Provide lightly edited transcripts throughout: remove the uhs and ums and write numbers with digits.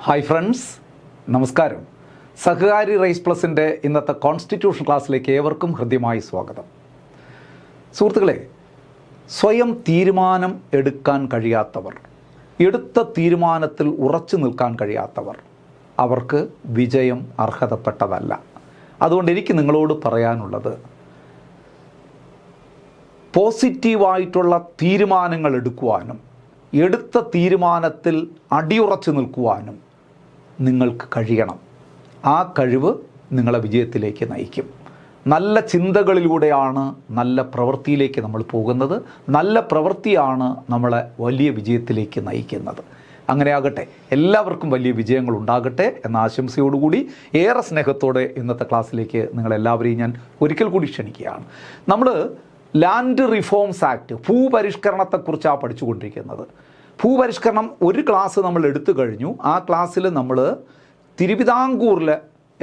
Hi friends, നമസ്കാരം. സഹകാരി rice പ്ലസിൻ്റെ ഇന്നത്തെ constitution ക്ലാസ്സിലേക്ക് ഏവർക്കും ഹൃദ്യമായി സ്വാഗതം. സുഹൃത്തുക്കളെ, സ്വയം തീരുമാനം എടുക്കാൻ കഴിയാത്തവർ, എടുത്ത തീരുമാനത്തിൽ ഉറച്ചു നിൽക്കാൻ കഴിയാത്തവർ, അവർക്ക് വിജയം അർഹതപ്പെട്ടതല്ല. അതുകൊണ്ട് എനിക്ക് നിങ്ങളോട് പറയാനുള്ളത്, പോസിറ്റീവായിട്ടുള്ള തീരുമാനങ്ങൾ എടുക്കുവാനും എടുത്ത തീരുമാനത്തിൽ അടിയുറച്ചു നിൽക്കുവാനും നിങ്ങൾക്ക് കഴിയണം. ആ കഴിവ് നിങ്ങളെ വിജയത്തിലേക്ക് നയിക്കും. നല്ല ചിന്തകളിലൂടെയാണ് നല്ല പ്രവൃത്തിയിലേക്ക് നമ്മൾ പോകുന്നത്. നല്ല പ്രവൃത്തിയാണ് നമ്മളെ വലിയ വിജയത്തിലേക്ക് നയിക്കുന്നത്. അങ്ങനെ ആകട്ടെ, എല്ലാവർക്കും വലിയ വിജയങ്ങൾ ഉണ്ടാകട്ടെ എന്ന ആശംസയോടുകൂടി ഏറെ സ്നേഹത്തോടെ ഇന്നത്തെ ക്ലാസ്സിലേക്ക് നിങ്ങളെല്ലാവരെയും ഞാൻ ഒരിക്കൽ കൂടി ക്ഷണിക്കുകയാണ്. നമ്മൾ ലാൻഡ് റിഫോംസ് ആക്ട്, ഭൂപരിഷ്കരണത്തെക്കുറിച്ചാണ് പഠിച്ചുകൊണ്ടിരിക്കുന്നത്. ഭൂപരിഷ്കരണം ഒരു ക്ലാസ് നമ്മൾ എടുത്തു കഴിഞ്ഞു. ആ ക്ലാസ്സിൽ നമ്മൾ തിരുവിതാംകൂറിലെ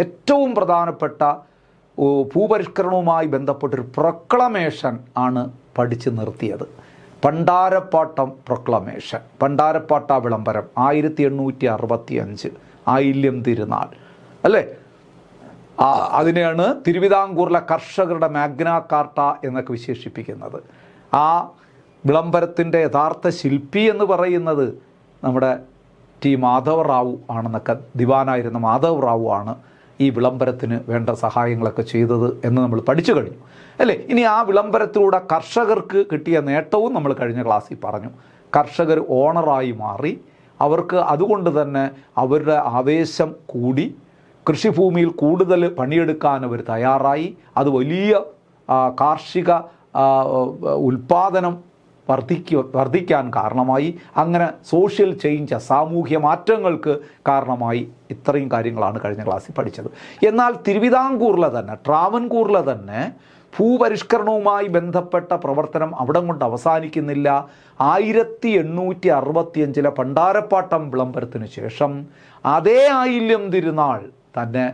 ഏറ്റവും പ്രധാനപ്പെട്ട ഭൂപരിഷ്കരണവുമായി ബന്ധപ്പെട്ടൊരു പ്രൊക്ലമേഷൻ ആണ് പഠിച്ചു നിർത്തിയത്. പണ്ടാരപ്പാട്ടം പ്രൊക്ലമേഷൻ, പണ്ടാരപ്പാട്ട വിളംബരം 1865 ആയില്യം തിരുനാൾ അല്ലേ? അതിനെയാണ് തിരുവിതാംകൂറിലെ കർഷകരുടെ മാഗ്ന കാർട്ട എന്നൊക്കെ വിശേഷിപ്പിക്കുന്നത്. ആ വിളംബരത്തിൻ്റെ യഥാർത്ഥ ശില്പി എന്ന് പറയുന്നത് നമ്മുടെ ടി മാധവ റാവു ആണെന്നൊക്കെ, ദിവാനായിരുന്ന മാധവ റാവു ആണ് ഈ വിളംബരത്തിന് വേണ്ട സഹായങ്ങളൊക്കെ ചെയ്തത് എന്ന് നമ്മൾ പഠിച്ചു കഴിഞ്ഞു അല്ലേ? ഇനി ആ വിളംബരത്തിലൂടെ കർഷകർക്ക് കിട്ടിയ നേട്ടവും നമ്മൾ കഴിഞ്ഞ ക്ലാസ്സിൽ പറഞ്ഞു. കർഷകർ ഓണറായി മാറി. അവർക്ക് അതുകൊണ്ട് തന്നെ അവരുടെ ആവേശം കൂടി. കൃഷിഭൂമിയിൽ കൂടുതൽ പണിയെടുക്കാൻ അവർ തയ്യാറായി. അത് വലിയ കാർഷിക ഉൽപ്പാദനം വർദ്ധിക്കാൻ കാരണമായി. അങ്ങനെ സോഷ്യൽ ചേഞ്ച്, സാമൂഹ്യ മാറ്റങ്ങൾക്ക് കാരണമായി. ഇത്രയും കാര്യങ്ങളാണ് കഴിഞ്ഞ ക്ലാസ്സിൽ പഠിച്ചത്. എന്നാൽ തിരുവിതാംകൂറിലെ തന്നെ, ട്രാവൻകൂറിലെ തന്നെ ഭൂപരിഷ്കരണവുമായി ബന്ധപ്പെട്ട പ്രവർത്തനം അവിടെ കൊണ്ട് അവസാനിക്കുന്നില്ല. 1865 പണ്ടാരപ്പാട്ടം വിളംബരത്തിന് ശേഷം അതേ ആയില്യം തിരുനാൾ തന്നെ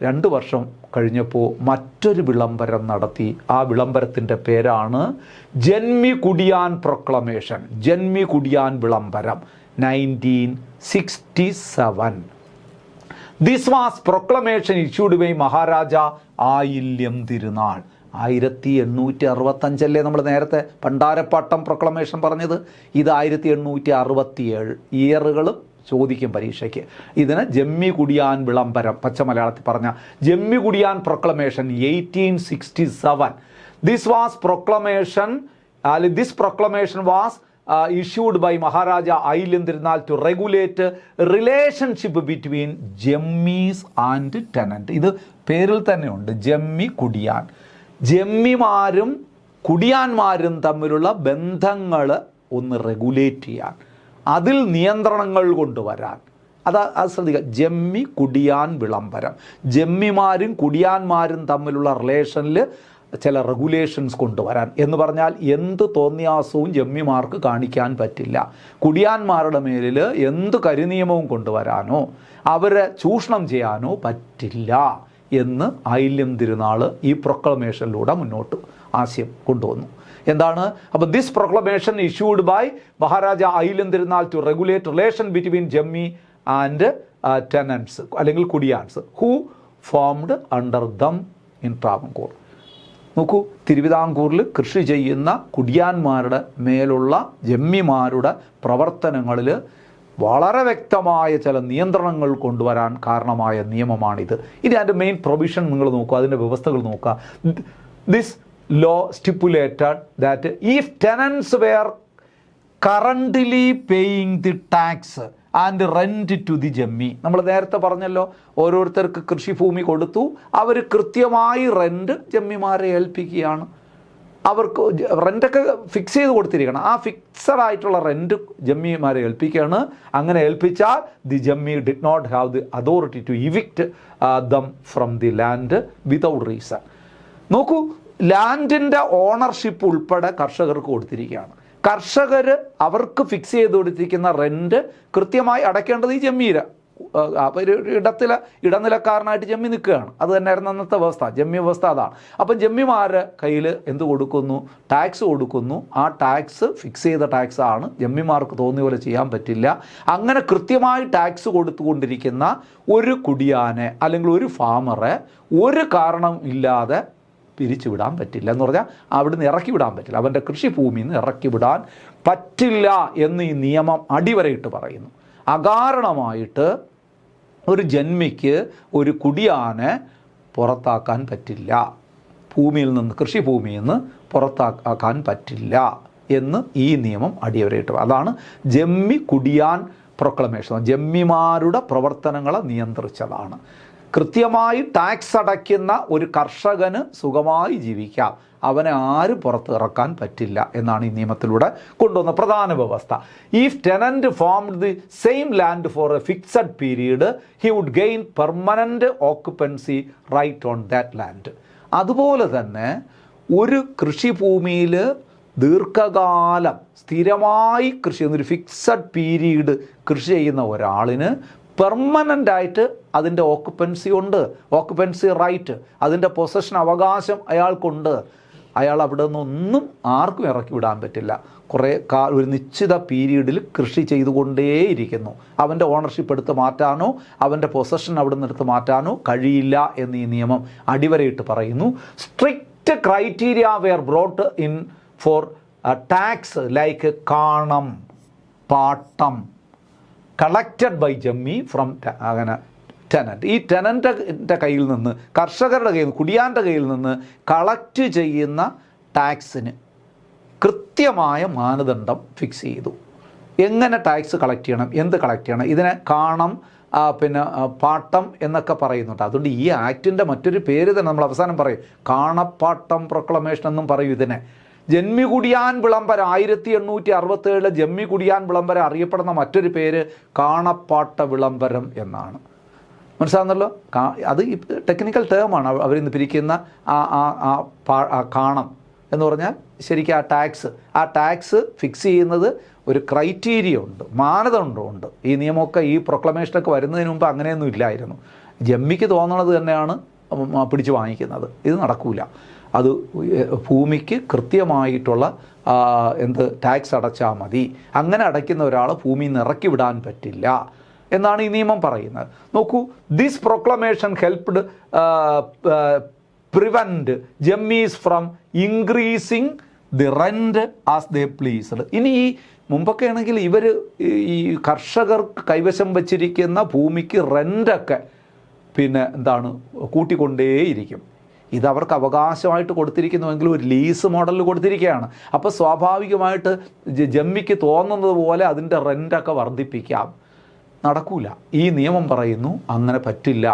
2 വർഷം കഴിഞ്ഞപ്പോൾ മറ്റൊരു വിളംബരം നടത്തി. ആ വിളംബരത്തിൻ്റെ പേരാണ് ജന്മികുടിയാൻ പ്രൊക്ലമേഷൻ, ജന്മികുടിയാൻ വിളംബരം 1967. This was proclamation issued by Maharaja Ayilyam Thirunal. 1865 നമ്മൾ നേരത്തെ പണ്ടാരപ്പാട്ടം പ്രൊക്ലമേഷൻ പറഞ്ഞത്. ഇത് 1867. ഇയറുകളും ചോദിക്കും പരീക്ഷയ്ക്ക്. ഇതിന് ജമ്മികുടിയാൻ വിളംബരം, പച്ച മലയാളത്തിൽ പറഞ്ഞ ജമ്മികുടിയാൻ proclamation 1867. This was proclamation, this proclamation was issued by Maharaja Ayilyam Thirunal to regulate relationship between janmis and tenant. ഇത് പേരിൽ തന്നെയുണ്ട്, ജമ്മി കുടിയാൻ. ജമ്മിമാരും കുടിയാന്മാരും തമ്മിലുള്ള ബന്ധങ്ങൾ ഒന്ന് റെഗുലേറ്റ് ചെയ്യാൻ, അതിൽ നിയന്ത്രണങ്ങൾ കൊണ്ടുവരാൻ. അത് ശ്രദ്ധിക്കുക, ജമ്മി കുടിയാൻ വിളംബരം. ജമ്മിമാരും കുടിയാന്മാരും തമ്മിലുള്ള റിലേഷനിൽ ചില റെഗുലേഷൻസ് കൊണ്ടുവരാൻ എന്ന് പറഞ്ഞാൽ എന്ത് തോന്നിയാസവും ജമ്മിമാർക്ക് കാണിക്കാൻ പറ്റില്ല. കുടിയാന്മാരുടെ മേലിൽ എന്ത് കരിനിയമവും കൊണ്ടുവരാനോ അവരെ ചൂഷണം ചെയ്യാനോ പറ്റില്ല എന്ന് ആയില്യം തിരുനാൾ ഈ പ്രൊക്ലമേഷനിലൂടെ മുന്നോട്ട് ആശയം കൊണ്ടുവന്നു. എന്താണ്? അപ്പോൾ this proclamation issued by Maharaja Ayilyam Thirunal to regulate relation between janmi and tenants അല്ലെങ്കിൽ kudiyans who farmed under them in Travancore. നോക്കൂ, തിരുവിതാംകൂറിൽ കൃഷി ചെയ്യുന്ന കുടിയാന്മാരുടെ മേലുള്ള ജമ്മിമാരുടെ പ്രവർത്തനങ്ങളിൽ വളരെ വ്യക്തമായ ചില നിയന്ത്രണങ്ങൾ കൊണ്ടുവരാൻ കാരണമായ നിയമമാണിത്. ഇനി അതിൻ്റെ മെയിൻ പ്രൊവിഷൻ നിങ്ങൾ നോക്കുക, അതിൻ്റെ വ്യവസ്ഥകൾ നോക്കുക. This law stipulated that if tenants were currently paying the tax and rent to the ജമ്മി, നമ്മൾ നേരത്തെ പറഞ്ഞല്ലോ, ഓരോരുത്തർക്ക് കൃഷിഭൂമി കൊടുത്തു, അവർ കൃത്യമായി റെൻറ്റ് ജമ്മിമാരെ ഏൽപ്പിക്കുകയാണ്. അവർക്ക് റെൻ്റൊക്കെ ഫിക്സ് ചെയ്ത് കൊടുത്തിരിക്കണം. ആ ഫിക്സഡ് ആയിട്ടുള്ള റെൻറ്റ് ജമ്മിമാരെ ഏൽപ്പിക്കുകയാണ്. അങ്ങനെ ഏൽപ്പിച്ചാൽ the janmi did not have the authority to evict them from the land without reason. നോക്കൂ, ലാൻഡിൻ്റെ ഓണർഷിപ്പ് ഉൾപ്പെടെ കർഷകർക്ക് കൊടുത്തിരിക്കുകയാണ്. കർഷകർ അവർക്ക് ഫിക്സ് ചെയ്ത് കൊടുത്തിരിക്കുന്ന റെൻറ്റ് കൃത്യമായി അടയ്ക്കേണ്ടത് ഈ ജമ്മീര ഒരു ഇടനിലക്കാരനായിട്ട് ജമ്മി നിൽക്കുകയാണ്. അത് തന്നെയായിരുന്നു അന്നത്തെ വ്യവസ്ഥ, ജമ്മി വ്യവസ്ഥ അതാണ്. അപ്പം ജമ്മിമാരുടെ കയ്യിൽ എന്ത് കൊടുക്കുന്നു? ടാക്സ് കൊടുക്കുന്നു. ആ ടാക്സ് ഫിക്സ് ചെയ്ത ടാക്സാണ്, ജമ്മിമാർക്ക് തോന്നിയ പോലെ ചെയ്യാൻ പറ്റില്ല. അങ്ങനെ കൃത്യമായി ടാക്സ് കൊടുത്തുകൊണ്ടിരിക്കുന്ന ഒരു കുടിയാനെ അല്ലെങ്കിൽ ഒരു ഫാമറെ ഒരു കാരണം ഇല്ലാതെ പിരിച്ചുവിടാൻ പറ്റില്ല. എന്ന് പറഞ്ഞാൽ അവിടുന്ന് ഇറക്കി വിടാൻ പറ്റില്ല, അവൻ്റെ കൃഷിഭൂമിയിൽ നിന്ന് ഇറക്കി വിടാൻ പറ്റില്ല എന്ന് ഈ നിയമം അടിവരയിട്ട് പറയുന്നു. അകാരണമായിട്ട് ഒരു ജന്മിക്ക് ഒരു കുടിയാനെ പുറത്താക്കാൻ പറ്റില്ല, ഭൂമിയിൽ നിന്ന്, കൃഷിഭൂമിയിൽ നിന്ന് പുറത്താക്കാൻ പറ്റില്ല എന്ന് ഈ നിയമം അടിവരയിട്ട്. അതാണ് ജമ്മി കുടിയാൻ പ്രൊക്ലമേഷൻ. ജമ്മിമാരുടെ പ്രവർത്തനങ്ങളെ നിയന്ത്രിച്ചതാണ്. കൃത്യമായി ടാക്സ് അടയ്ക്കുന്ന ഒരു കർഷകന് സുഖമായി ജീവിക്കാം, അവനെ ആരും പുറത്ത് ഇറക്കാൻ പറ്റില്ല എന്നാണ് ഈ നിയമത്തിലൂടെ കൊണ്ടുവന്ന പ്രധാന വ്യവസ്ഥ. If tenant farmed the same land for a fixed period he would gain permanent occupancy right on that land. അതുപോലെ തന്നെ ഒരു കൃഷിഭൂമിയിൽ ദീർഘകാലം സ്ഥിരമായി കൃഷി ചെയ്യുന്ന, ഒരു ഫിക്സഡ് പീരീഡ് കൃഷി ചെയ്യുന്ന ഒരാളിന് പെർമനൻ്റായിട്ട് അതിൻ്റെ ഓക്കുപ്പൻസി ഉണ്ട്, ഓക്കുപ്പൻസി റൈറ്റ്, അതിൻ്റെ പൊസഷൻ അവകാശം അയാൾക്കുണ്ട്. അയാൾ അവിടെ നിന്നൊന്നും ആർക്കും ഇറക്കി വിടാൻ പറ്റില്ല. ഒരു നിശ്ചിത പീരീഡിൽ കൃഷി ചെയ്തുകൊണ്ടേയിരിക്കുന്നു. അവൻ്റെ ഓണർഷിപ്പ് എടുത്ത് മാറ്റാനോ അവൻ്റെ പൊസഷൻ അവിടെ നിന്ന് എടുത്ത് മാറ്റാനോ കഴിയില്ല എന്ന് ഈ നിയമം അടിവരയിട്ട് പറയുന്നു. Strict criteria were brought in for tax like kanam, pattam, collected by janmi from അങ്ങനെ ടെനൻറ്റ്. ഈ ടെനൻറ്റിൻ്റെ കയ്യിൽ നിന്ന്, കർഷകരുടെ കയ്യിൽ നിന്ന്, കുടിയാൻ്റെ കയ്യിൽ നിന്ന് കളക്റ്റ് ചെയ്യുന്ന ടാക്സിന് കൃത്യമായ മാനദണ്ഡം ഫിക്സ് ചെയ്തു. എങ്ങനെ ടാക്സ് കളക്ട് ചെയ്യണം, എന്ത് കളക്ട് ചെയ്യണം, ഇതിനെ കാണം, പാട്ടം എന്നൊക്കെ പറയുന്നുണ്ട്. അതുകൊണ്ട് ഈ ആക്ടിൻ്റെ മറ്റൊരു പേര് തന്നെ നമ്മൾ അവസാനം പറയും, കാണപ്പാട്ടം പ്രൊക്ലമേഷൻ എന്നും പറയും ഇതിനെ. ജന്മി കുടിയാൻ വിളംബരം, 1867 ജമ്മി കുടിയാൻ വിളംബരം അറിയപ്പെടുന്ന മറ്റൊരു പേര് കാണപ്പാട്ട വിളംബരം എന്നാണ്. മനസ്സിലാകുന്നല്ലോ? അത് ടെക്നിക്കൽ ടേമാണ് അവരിന്ന് പിരിക്കുന്ന കാണം എന്ന് പറഞ്ഞാൽ ശരിക്കും ആ ടാക്സ് ഫിക്സ് ചെയ്യുന്നത് ഒരു ക്രൈറ്റീരിയ ഉണ്ട്, മാനദണ്ഡമുണ്ട്. ഈ നിയമമൊക്കെ ഈ പ്രൊക്ലമേഷനൊക്കെ വരുന്നതിന് മുമ്പ് അങ്ങനെയൊന്നും ഇല്ലായിരുന്നു. ജമ്മിക്ക് തോന്നണത് തന്നെയാണ് പിടിച്ച് വാങ്ങിക്കുന്നത്. ഇത് നടക്കൂല. അത് ഭൂമിക്ക് കൃത്യമായിട്ടുള്ള ടാക്സ് അടച്ചാൽ മതി. അങ്ങനെ അടയ്ക്കുന്ന ഒരാളെ ഭൂമിയിൽ നിന്ന് ഇറക്കി വിടാൻ പറ്റില്ല എന്നാണ് ഈ നിയമം പറയുന്നത്. നോക്കൂ, this proclamation helped prevent janmis from increasing the rent as they pleased. ഇനി ഈ മുമ്പൊക്കെ ആണെങ്കിൽ ഇവർ ഈ കർഷകർക്ക് കൈവശം വച്ചിരിക്കുന്ന ഭൂമിക്ക് റെൻ്റൊക്കെ കൂട്ടിക്കൊണ്ടേയിരിക്കും. ഇത് അവർക്ക് അവകാശമായിട്ട് കൊടുത്തിരിക്കുന്നുവെങ്കിലും ഒരു ലീസ് മോഡലിൽ കൊടുത്തിരിക്കുകയാണ്. അപ്പോൾ സ്വാഭാവികമായിട്ട് ജമ്മിക്ക് തോന്നുന്നത് പോലെ അതിൻ്റെ റെൻ്റൊക്കെ വർദ്ധിപ്പിക്കാം. നടക്കൂല. ഈ നിയമം പറയുന്നു അങ്ങനെ പറ്റില്ല.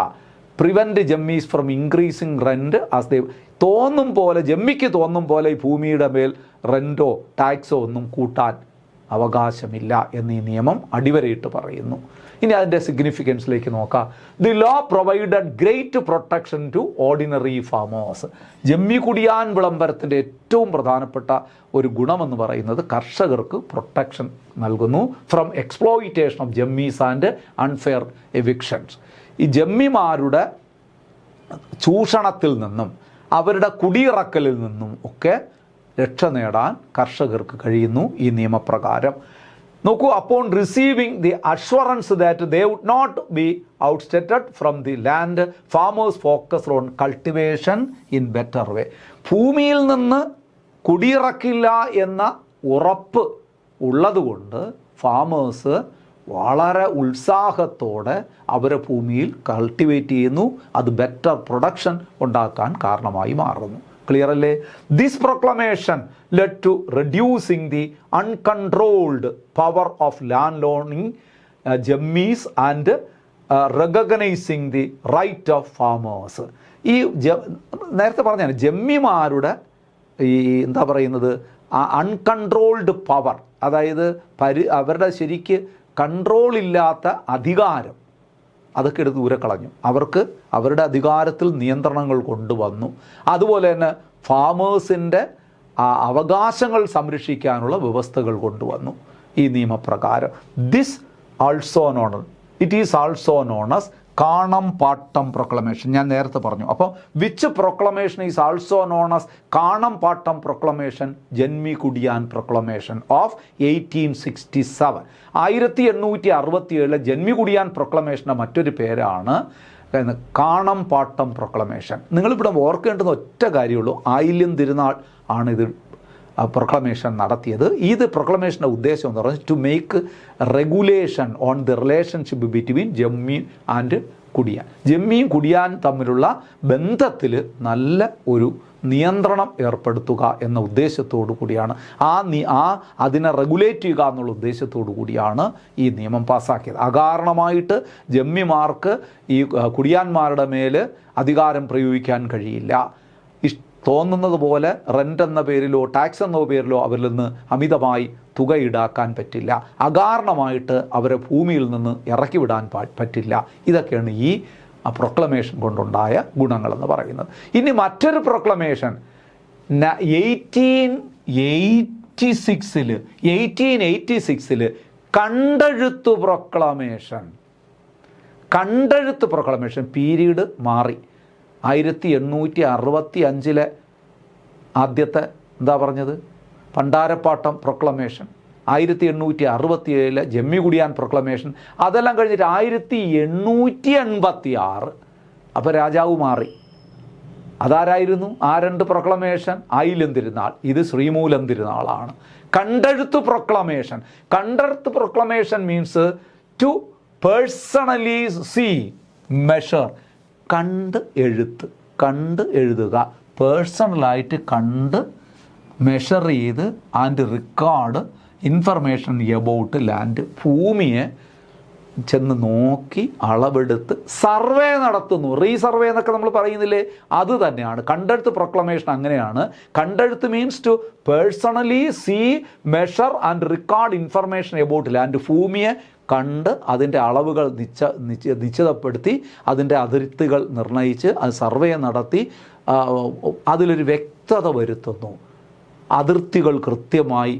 Prevent janmis from increasing rent as they, തോന്നും പോലെ, ജമ്മിക്ക് തോന്നും പോലെ ഈ ഭൂമിയുടെ മേൽ റെൻറ്റോ ടാക്സോ ഒന്നും കൂട്ടാൻ അവകാശമില്ല എന്ന് ഈ നിയമം അടിവരയിട്ട് പറയുന്നു. ഇനി അതിൻ്റെ സിഗ്നിഫിക്കൻസിലേക്ക് നോക്കാം. The law provided great protection to ordinary farmers. ജമ്മി കുടിയാൻ വിളംബരത്തിൻ്റെ ഏറ്റവും പ്രധാനപ്പെട്ട ഒരു ഗുണമെന്ന് പറയുന്നത് കർഷകർക്ക് പ്രൊട്ടക്ഷൻ നൽകുന്നു from exploitation of janmis and unfair evictions. ഈ ജമ്മിമാരുടെ ചൂഷണത്തിൽ നിന്നും അവരുടെ കുടിയിറക്കലിൽ നിന്നും ഒക്കെ രക്ഷ നേടാൻ കർഷകർക്ക് കഴിയുന്നു ഈ നിയമപ്രകാരം. നോക്കൂ, upon receiving the assurance that they would not be ousted from the land, farmers focused on cultivation in better way. ഭൂമിയിൽ നിന്ന് കുടിയിറക്കില്ല എന്ന ഉറപ്പ് ഉള്ളതുകൊണ്ട് ഫാമേഴ്സ് വളരെ ഉത്സാഹത്തോടെ അവരെ ഭൂമിയിൽ കൾട്ടിവേറ്റ് ചെയ്യുന്നു. അത് ബെറ്റർ പ്രൊഡക്ഷൻ ഉണ്ടാക്കാൻ കാരണമായി മാറുന്നു. ക്ലിയർ അല്ലേ? This proclamation led to reducing the uncontrolled power of land ലോണിങ് janmis and recognising the right of farmers. ഈ നേരത്തെ പറഞ്ഞാൽ ജമ്മിമാരുടെ ഈ അൺകൺട്രോൾഡ് പവർ, അതായത് അവരുടെ ശരിക്ക് കൺട്രോളില്ലാത്ത അധികാരം, അതൊക്കെ എടുത്ത് ദൂരെ കളഞ്ഞു. അവർക്ക് അവരുടെ അധികാരത്തിൽ നിയന്ത്രണങ്ങൾ കൊണ്ടുവന്നു. അതുപോലെ തന്നെ ഫാമേഴ്സിൻ്റെ അവകാശങ്ങൾ സംരക്ഷിക്കാനുള്ള വ്യവസ്ഥകൾ കൊണ്ടുവന്നു ഈ നിയമപ്രകാരം. This also known it is also known as kanam pattam proclamation. ഞാൻ നേരത്തെ പറഞ്ഞു. അപ്പോൾ which proclamation is also known as kanam pattam proclamation? Janmi kudiyan proclamation of 1867. 1867 ജന്മി കുടിയാൻ പ്രൊക്ലമേഷൻ്റെ മറ്റൊരു പേരാണ് കാണം പാട്ടം പ്രൊക്ലമേഷൻ. നിങ്ങളിവിടെ ഓർക്കേണ്ടുന്ന ഒറ്റ കാര്യമുള്ളൂ, ആയില്യം തിരുനാൾ ആണ് ഇത് പ്രൊക്ലമേഷൻ നടത്തിയത്. ഇത് പ്രൊക്ലമേഷൻ്റെ ഉദ്ദേശം എന്ന് പറഞ്ഞാൽ to make regulation on the relationship between janmi and kudiyan. ജമ്മിയും കുടിയാൻ തമ്മിലുള്ള ബന്ധത്തിൽ നല്ല ഒരു നിയന്ത്രണം ഏർപ്പെടുത്തുക എന്ന ഉദ്ദേശത്തോടു കൂടിയാണ് അതിനെ റെഗുലേറ്റ് ചെയ്യുക എന്നുള്ള ഉദ്ദേശത്തോടു കൂടിയാണ് ഈ നിയമം പാസ്സാക്കിയത്. അകാരണമായിട്ട് ജമ്മിമാർക്ക് ഈ കുടിയാന്മാരുടെ മേൽ അധികാരം പ്രയോഗിക്കാൻ കഴിയില്ല. തോന്നുന്നത് പോലെ റെൻ്റ് എന്ന പേരിലോ ടാക്സ് എന്ന പേരിലോ അവരിൽ നിന്ന് അമിതമായി തുക ഈടാക്കാൻ പറ്റില്ല. അകാരണമായിട്ട് അവരെ ഭൂമിയിൽ നിന്ന് ഇറക്കി വിടാൻ പറ്റില്ല. ഇതൊക്കെയാണ് ഈ പ്രൊക്ലമേഷൻ കൊണ്ടുണ്ടായ ഗുണങ്ങളെന്ന് പറയുന്നത്. ഇനി മറ്റൊരു പ്രൊക്ലമേഷൻ 1886 കണ്ടെഴുത്ത് പ്രൊക്ലമേഷൻ പീരീഡ് മാറി. 1865 ആദ്യത്തെ എന്താ പറഞ്ഞത് പണ്ടാരപ്പാട്ടം പ്രൊക്ലമേഷൻ, 1867 ജമ്മി കുടിയാൻ പ്രൊക്ലമേഷൻ, അതെല്ലാം കഴിഞ്ഞിട്ട് 1886 അപ്പോൾ രാജാവ് മാറി. അതാരായിരുന്നു ആ രണ്ട് പ്രൊക്ലമേഷൻ? ആയില്യം തിരുനാൾ, ഇത് ശ്രീമൂലം തിരുനാളാണ്. Kandezhuthu proclamation means to personally see measure. കണ്ട് എഴുതുക, പേഴ്സണലായിട്ട് കണ്ട് മെഷർ ചെയ്ത് and record information about land. ഭൂമിയെ ചെന്ന് നോക്കി അളവെടുത്ത് സർവേ നടത്തുന്നു. റീസർവേ എന്നൊക്കെ നമ്മൾ പറയുന്നില്ലേ, അത് തന്നെയാണ് കണ്ടെഴുത്ത് പ്രൊക്ലമേഷൻ. അങ്ങനെയാണ് Kandezhuthu means to personally see measure and record information about land. ഭൂമിയെ കണ്ട് അതിൻ്റെ അളവുകൾ നിശ്ചിതപ്പെടുത്തി അതിൻ്റെ അതിർത്തികൾ നിർണയിച്ച് അത് സർവേ നടത്തി അതിലൊരു വ്യക്തത വരുത്തുന്നു. അതിർത്തികൾ കൃത്യമായി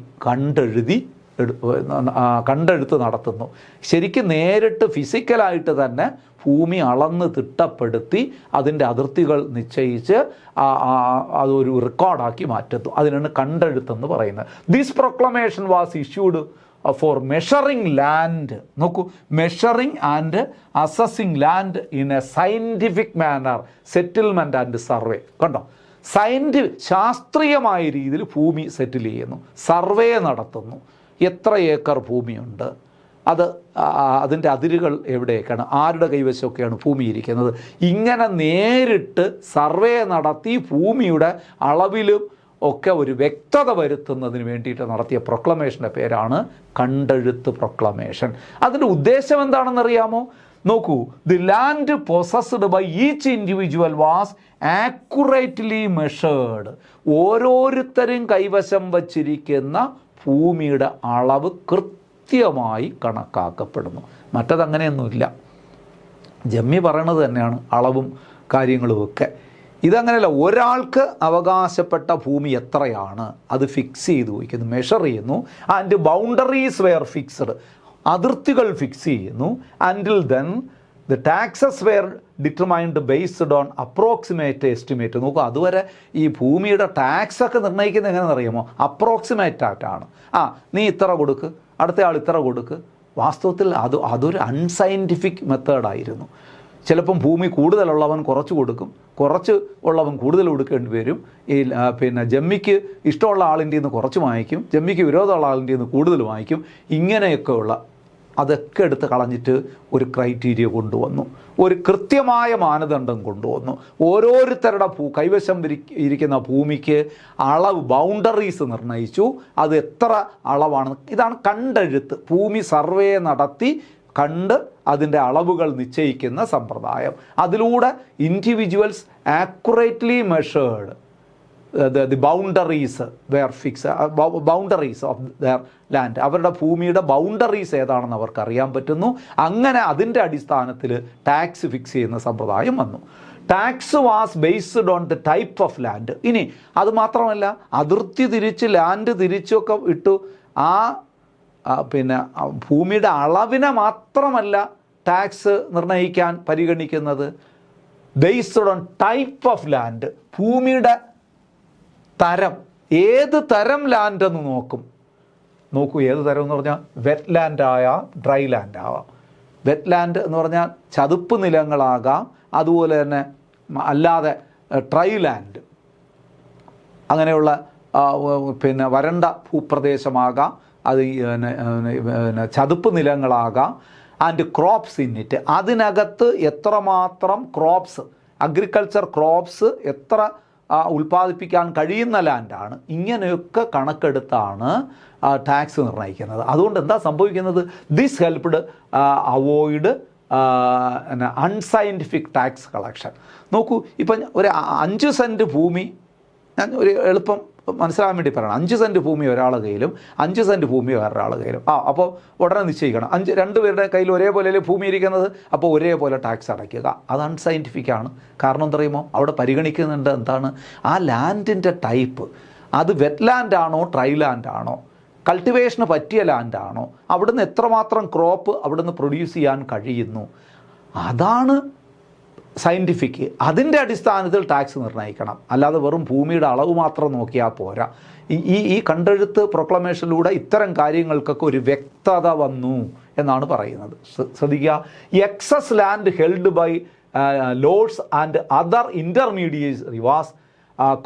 കണ്ടെഴുത്ത് നടത്തുന്നു. ശരിക്കും നേരിട്ട് ഫിസിക്കലായിട്ട് തന്നെ ഭൂമി അളന്ന് തിട്ടപ്പെടുത്തി അതിൻ്റെ അതിർത്തികൾ നിശ്ചയിച്ച് അതൊരു റെക്കോർഡാക്കി മാറ്റുന്നു. അതിനാണ് കണ്ടെഴുത്തെന്ന് പറയുന്നത്. This proclamation was issued for measuring land. നോക്കൂ, measuring and assessing land in a scientific manner, settlement and survey. കണ്ടോ, ശാസ്ത്രീയമായ രീതിയിൽ ഭൂമി സെറ്റിൽ ചെയ്യുന്നു, സർവേ നടത്തുന്നു. എത്ര ഏക്കർ ഭൂമിയുണ്ട്, അതിൻ്റെ അതിരുകൾ എവിടെയൊക്കെയാണ്, ആരുടെ കൈവശമൊക്കെയാണ് ഭൂമി ഇരിക്കുന്നത്, ഇങ്ങനെ നേരിട്ട് സർവേ നടത്തി ഭൂമിയുടെ അളവിലും ഒക്കെ ഒരു വ്യക്തത വരുത്തുന്നതിന് വേണ്ടിയിട്ട് നടത്തിയ പ്രൊക്ലമേഷൻ്റെ പേരാണ് കണ്ടെഴുത്ത് പ്രൊക്ലമേഷൻ. അതിൻ്റെ ഉദ്ദേശം എന്താണെന്നറിയാമോ? നോക്കൂ, the land possessed by each individual was accurately measured. ഓരോരുത്തരും കൈവശം വച്ചിരിക്കുന്ന ഭൂമിയുടെ അളവ് കൃത്യമായി കണക്കാക്കപ്പെടുന്നു. മറ്റതങ്ങനെയൊന്നുമില്ല. ജമ്മി പറയണത് തന്നെയാണ് അളവും കാര്യങ്ങളുമൊക്കെ. ഇതങ്ങനെയല്ല, ഒരാൾക്ക് അവകാശപ്പെട്ട ഭൂമി എത്രയാണ് അത് ഫിക്സ് ചെയ്ത് വയ്ക്കുന്നു, മെഷർ ചെയ്യുന്നു. ആൻഡ് ബൗണ്ടറീസ് വെയർ ഫിക്സ്ഡ്, അതിർത്തികൾ ഫിക്സ് ചെയ്യുന്നു. ആൻഡിൽ then the taxes were determined based on approximate estimate. നോക്കൂ, അതുവരെ ഈ ഭൂമിയുടെ ടാക്സൊക്കെ നിർണ്ണയിക്കുന്നത് എങ്ങനെയാണെന്ന് അറിയാമോ? അപ്രോക്സിമേറ്റ് ആയിട്ടാണ്. നീ ഇത്ര കൊടുക്ക്, അടുത്ത ആൾ ഇത്ര കൊടുക്ക്. വാസ്തവത്തിൽ അതൊരു അൺസയൻറ്റിഫിക് മെത്തേഡായിരുന്നു. ചിലപ്പം ഭൂമി കൂടുതലുള്ളവൻ കുറച്ച് കൊടുക്കും, കുറച്ച് ഉള്ളവൻ കൂടുതൽ കൊടുക്കേണ്ടി വരും. ജമ്മിക്ക് ഇഷ്ടമുള്ള ആളിൻ്റെ നിന്ന് കുറച്ച് വാങ്ങിക്കും, ജമ്മിക്ക് വിരോധമുള്ള ആളിൻ്റെ നിന്ന് കൂടുതൽ വാങ്ങിക്കും. ഇങ്ങനെയൊക്കെയുള്ള അതൊക്കെ എടുത്ത് കളഞ്ഞിട്ട് ഒരു ക്രൈറ്റീരിയ കൊണ്ടുവന്നു, ഒരു കൃത്യമായ മാനദണ്ഡം കൊണ്ടുവന്നു. ഓരോരുത്തരുടെ കൈവശം ഇരിക്കുന്ന ഭൂമിക്ക് അളവ്, ബൗണ്ടറീസ് നിർണ്ണയിച്ചു. അത് എത്ര അളവാണ്, ഇതാണ് കണ്ടെഴുത്ത്. ഭൂമി സർവേ നടത്തി കണ്ട് അതിൻ്റെ അളവുകൾ നിശ്ചയിക്കുന്ന സമ്പ്രദായം. അതിലൂടെ individuals accurately measured the boundaries were boundaries of their land. അവരുടെ ഭൂമിയുടെ ബൗണ്ടറീസ് ഏതാണെന്ന് അവർക്ക് അറിയാൻ പറ്റുന്നു. അങ്ങനെ അതിൻ്റെ അടിസ്ഥാനത്തിൽ ടാക്സ് ഫിക്സ് ചെയ്യുന്ന സമ്പ്രദായം വന്നു. Tax was based on the type of land. ഇനി അത് മാത്രമല്ല, അതിർത്തി തിരിച്ച് ലാൻഡ് തിരിച്ചൊക്കെ ഇട്ടു. ഭൂമിയുടെ അളവിനെ മാത്രമല്ല ടാക്സ് നിർണ്ണയിക്കാൻ പരിഗണിക്കുന്നത് based on type of land, ഭൂമിയുടെ തരം, ഏത് തരം ലാൻഡ് എന്ന് നോക്കൂ ഏത് തരം എന്ന് പറഞ്ഞാൽ വെറ്റ് ലാൻഡ് ആവാം, ഡ്രൈ ലാൻഡ് ആവാം. വെറ്റ് ലാൻഡ് എന്ന് പറഞ്ഞാൽ ചതുപ്പ് നിലങ്ങളാകാം, അതുപോലെ തന്നെ അല്ലാതെ ഡ്രൈ ലാൻഡ് അങ്ങനെയുള്ള പിന്നെ വരണ്ട ഭൂപ്രദേശമാകാം, അത് ചതുപ്പ് നിലങ്ങളാകാം. ആൻഡ് ക്രോപ്സ് ഇൻ ഇറ്റ്, അതിനകത്ത് എത്രമാത്രം ക്രോപ്സ്, അഗ്രികൾച്ചർ ക്രോപ്സ് എത്ര ഉൽപ്പാദിപ്പിക്കാൻ കഴിയുന്ന ലാൻഡാണ്. ഇങ്ങനെയൊക്കെ കണക്കെടുത്താണ് ടാക്സ് നിർണ്ണയിക്കുന്നത്. അതുകൊണ്ട് എന്താ സംഭവിക്കുന്നത്? This helped avoid unscientific tax collection. നോക്കൂ, ഇപ്പം ഒരു 5 സെൻറ്റ് ഭൂമി, ഞാൻ ഒരു എളുപ്പം മനസ്സിലാകാൻ വേണ്ടി പറയണം, 5 സെൻറ്റ് ഭൂമി ഒരാളുടെ കയ്യിലും 5 സെൻറ്റ് ഭൂമി വേറൊരാളുടെ കയ്യിലും. അപ്പോൾ ഉടനെ നിശ്ചയിക്കണം 2 പേരുടെ കയ്യിൽ ഒരേപോലെ ഭൂമി ഇരിക്കുന്നത്, അപ്പോൾ ഒരേപോലെ ടാക്സ് അടയ്ക്കുക. അത് അൺസയൻറ്റിഫിക് ആണ്. കാരണം എന്താ പറയുമ്പോൾ അവിടെ പരിഗണിക്കുന്നുണ്ട് എന്താണ്, ആ ലാൻഡിൻ്റെ ടൈപ്പ്, അത് വെറ്റ് ലാൻഡ് ആണോ ഡ്രൈ ലാൻഡ് ആണോ, കൾട്ടിവേഷന് പറ്റിയ ലാൻഡാണോ, അവിടുന്ന് എത്രമാത്രം ക്രോപ്പ് അവിടുന്ന് പ്രൊഡ്യൂസ് ചെയ്യാൻ കഴിയുന്നു, അതാണ് സയൻറ്റിഫിക്. അതിൻ്റെ അടിസ്ഥാനത്തിൽ ടാക്സ് നിർണ്ണയിക്കണം. അല്ലാതെ വെറും ഭൂമിയുടെ അളവ് മാത്രം നോക്കിയാൽ പോരാ. ഈ കണ്ടെഴുത്ത് പ്രൊക്ലമേഷനിലൂടെ ഇത്തരം കാര്യങ്ങൾക്കൊക്കെ ഒരു വ്യക്തത വന്നു എന്നാണ് പറയുന്നത്. ശ്രദ്ധിക്കുക, excess land held by lords and other intermediate was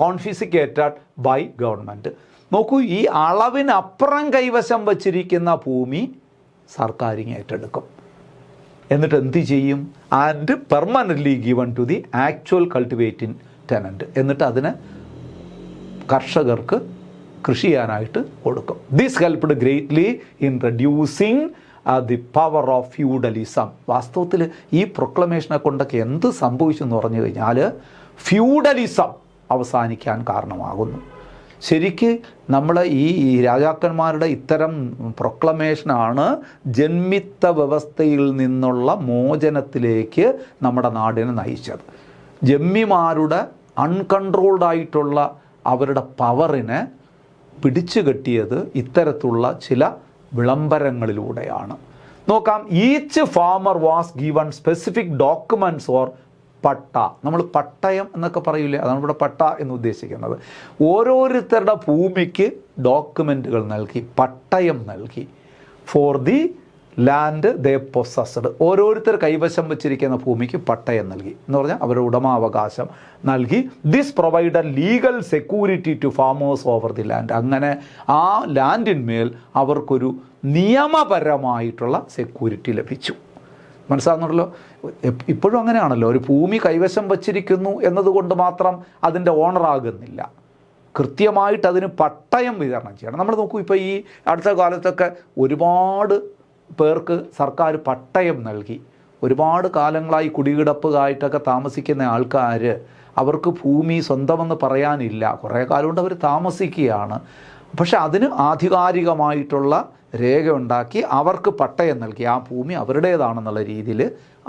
confiscated by government. നോക്കൂ, ഈ അളവിനപ്പുറം കൈവശം വച്ചിരിക്കുന്ന ഭൂമി സർക്കാരിന് ഏറ്റെടുക്കും. എന്നിട്ട് എന്ത് ചെയ്യും? And permanently given to the actual cultivating tenant. എന്നിട്ട് അതിനെ കർഷകർക്ക് കൃഷി ചെയ്യാനായിട്ട് കൊടുക്കും. This helped greatly in reducing the power of feudalism. വാസ്തവത്തിൽ ഈ പ്രൊക്ലമേഷനെ കൊണ്ടൊക്കെ എന്ത് സംഭവിച്ചു എന്ന് പറഞ്ഞു കഴിഞ്ഞാൽ ഫ്യൂഡലിസം അവസാനിക്കാൻ കാരണമാകുന്നു. ശരിക്ക് നമ്മൾ ഈ രാജാക്കന്മാരുടെ ഇത്തരം പ്രൊക്ലമേഷനാണ് ജന്മിത്ത വ്യവസ്ഥയിൽ നിന്നുള്ള മോചനത്തിലേക്ക് നമ്മുടെ നാടിനെ നയിച്ചത്. ജന്മിമാരുടെ അൺകൺട്രോൾഡായിട്ടുള്ള അവരുടെ പവറിനെ പിടിച്ചു കെട്ടിയത് ഇത്തരത്തിലുള്ള ചില വിളംബരങ്ങളിലൂടെയാണ്. നോക്കാം, each farmer was given specific documents or പട്ട. നമ്മൾ പട്ടയം എന്നൊക്കെ പറയില്ലേ, അതാണ് ഇവിടെ പട്ട എന്ന് ഉദ്ദേശിക്കുന്നത്. ഓരോരുത്തരുടെ ഭൂമിക്ക് ഡോക്യുമെൻറ്റുകൾ നൽകി, പട്ടയം നൽകി. For the land they possessed, ഓരോരുത്തർ കൈവശം വെച്ചിരിക്കുന്ന ഭൂമിക്ക് പട്ടയം നൽകി എന്ന് പറഞ്ഞാൽ അവരുടെ ഉടമാവകാശം നൽകി. This provided legal security to farmers over the land. അങ്ങനെ ആ ലാൻഡിന്മേൽ അവർക്കൊരു നിയമപരമായിട്ടുള്ള സെക്യൂരിറ്റി ലഭിച്ചു. മനസ്സിലാകുന്നുണ്ടല്ലോ? ഇപ്പോഴും അങ്ങനെയാണല്ലോ, ഒരു ഭൂമി കൈവശം വച്ചിരിക്കുന്നു എന്നതുകൊണ്ട് മാത്രം അതിൻ്റെ ഓണറാകുന്നില്ല, കൃത്യമായിട്ട് അതിന് പട്ടയം വിതരണം ചെയ്യണം. നമ്മൾ നോക്കൂ, ഇപ്പോൾ ഈ അടുത്ത കാലത്തൊക്കെ ഒരുപാട് പേർക്ക് സർക്കാർ പട്ടയം നൽകി. ഒരുപാട് കാലങ്ങളായി കുടികിടപ്പുകായിട്ടൊക്കെ താമസിക്കുന്ന ആൾക്കാർ, അവർക്ക് ഭൂമി സ്വന്തമെന്ന് പറയാനില്ല, കുറേ കാലം കൊണ്ട് അവർ താമസിക്കുകയാണ്. പക്ഷെ അതിന് ആധികാരികമായിട്ടുള്ള രേഖ ഉണ്ടാക്കി അവർക്ക് പട്ടയം നൽകി, ആ ഭൂമി അവരുടേതാണെന്നുള്ള രീതിയിൽ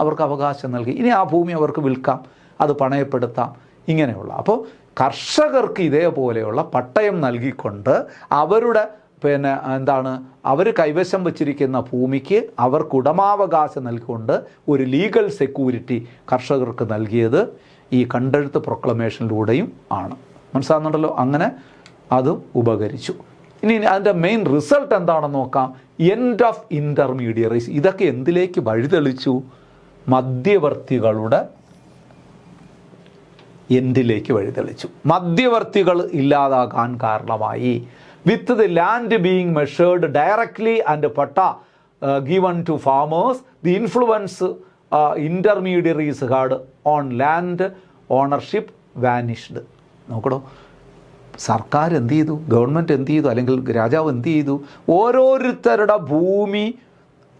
അവർക്ക് അവകാശം നൽകി. ഇനി ആ ഭൂമി അവർക്ക് വിൽക്കാം, അത് പണയപ്പെടുത്താം, ഇങ്ങനെയുള്ള. അപ്പോൾ കർഷകർക്ക് ഇതേപോലെയുള്ള പട്ടയം നൽകിക്കൊണ്ട് അവരുടെ അവർ കൈവശം വച്ചിരിക്കുന്ന ഭൂമിക്ക് അവർക്ക് ഉടമാവകാശം നൽകിക്കൊണ്ട് ഒരു ലീഗൽ സെക്യൂരിറ്റി കർഷകർക്ക് നൽകിയത് ഈ കണ്ടെഴുത്ത് പ്രൊക്ലമേഷനിലൂടെയും ആണ്. മനസ്സിലാകുന്നുണ്ടല്ലോ? അങ്ങനെ അതും ഉപകരിച്ചു. ഇനി അതിൻ്റെ മെയിൻ റിസൾട്ട് എന്താണെന്ന് നോക്കാം. End of intermediaries. ഇതൊക്കെ എന്തിലേക്ക് വഴിതെളിച്ചു? മധ്യവർത്തികളുടെ എൻഡിലേക്ക് വഴിതെളിച്ചു. മധ്യവർത്തികൾ ഇല്ലാതാകാൻ കാരണമായി. With the land being measured directly and patta given to farmers, the influence intermediaries had on land ownership vanished. നോക്കടോ, സർക്കാർ എന്ത് ചെയ്തു, ഗവൺമെൻറ് എന്ത് ചെയ്തു, അല്ലെങ്കിൽ രാജാവ് എന്ത് ചെയ്തു? ഓരോരുത്തരുടെ ഭൂമി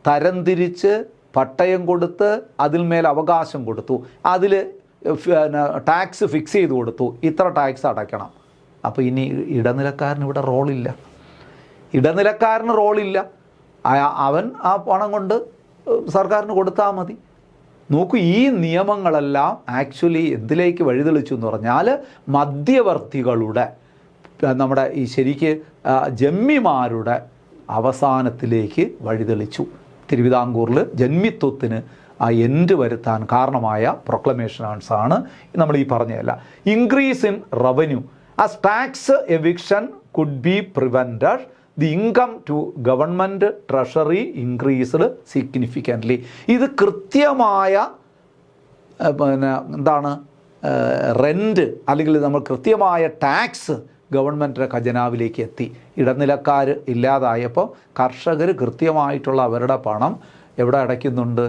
തരംതിരിച്ച് പട്ടയം കൊടുത്ത് അതിന്മേൽ അവകാശം കൊടുത്തു, അതിൽ ടാക്സ് ഫിക്സ് ചെയ്ത് കൊടുത്തു, ഇത്ര ടാക്സ് അടയ്ക്കണം. അപ്പോൾ ഇനി ഇടനിലക്കാരന് ഇവിടെ റോളില്ല, ഇടനിലക്കാരന് റോളില്ല. അവൻ ആ പണം കൊണ്ട് സർക്കാരിന് കൊടുത്താൽ മതി. നോക്കൂ, ഈ നിയമങ്ങളെല്ലാം ആക്ച്വലി എന്തിലേക്ക് വഴിതെളിച്ചു എന്ന് പറഞ്ഞാൽ മധ്യവർത്തികളുടെ, നമ്മുടെ ഈ ശരിക്ക് ജന്മിമാരുടെ അവസാനത്തിലേക്ക് വഴിതെളിച്ചു. തിരുവിതാംകൂറിൽ ജന്മിത്വത്തിന് എൻഡ് വരുത്താൻ കാരണമായ പ്രൊക്ലമേഷൻസാണ് നമ്മൾ ഈ പറഞ്ഞതല്ല. Increase in revenue as tax eviction could be prevented, the income to government treasury increased significantly. ഇത് കൃത്യമായ എന്താണ് റെൻറ്റ് അല്ലെങ്കിൽ നമ്മൾ കൃത്യമായ ടാക്സ് ഗവൺമെൻറ്റിൻ്റെ ഖജനാവിലേക്ക് എത്തി. ഇടനിലക്കാർ ഇല്ലാതായപ്പോൾ കർഷകർ കൃത്യമായിട്ടുള്ള അവരുടെ പണം എവിടെ അടയ്ക്കുന്നുണ്ട്?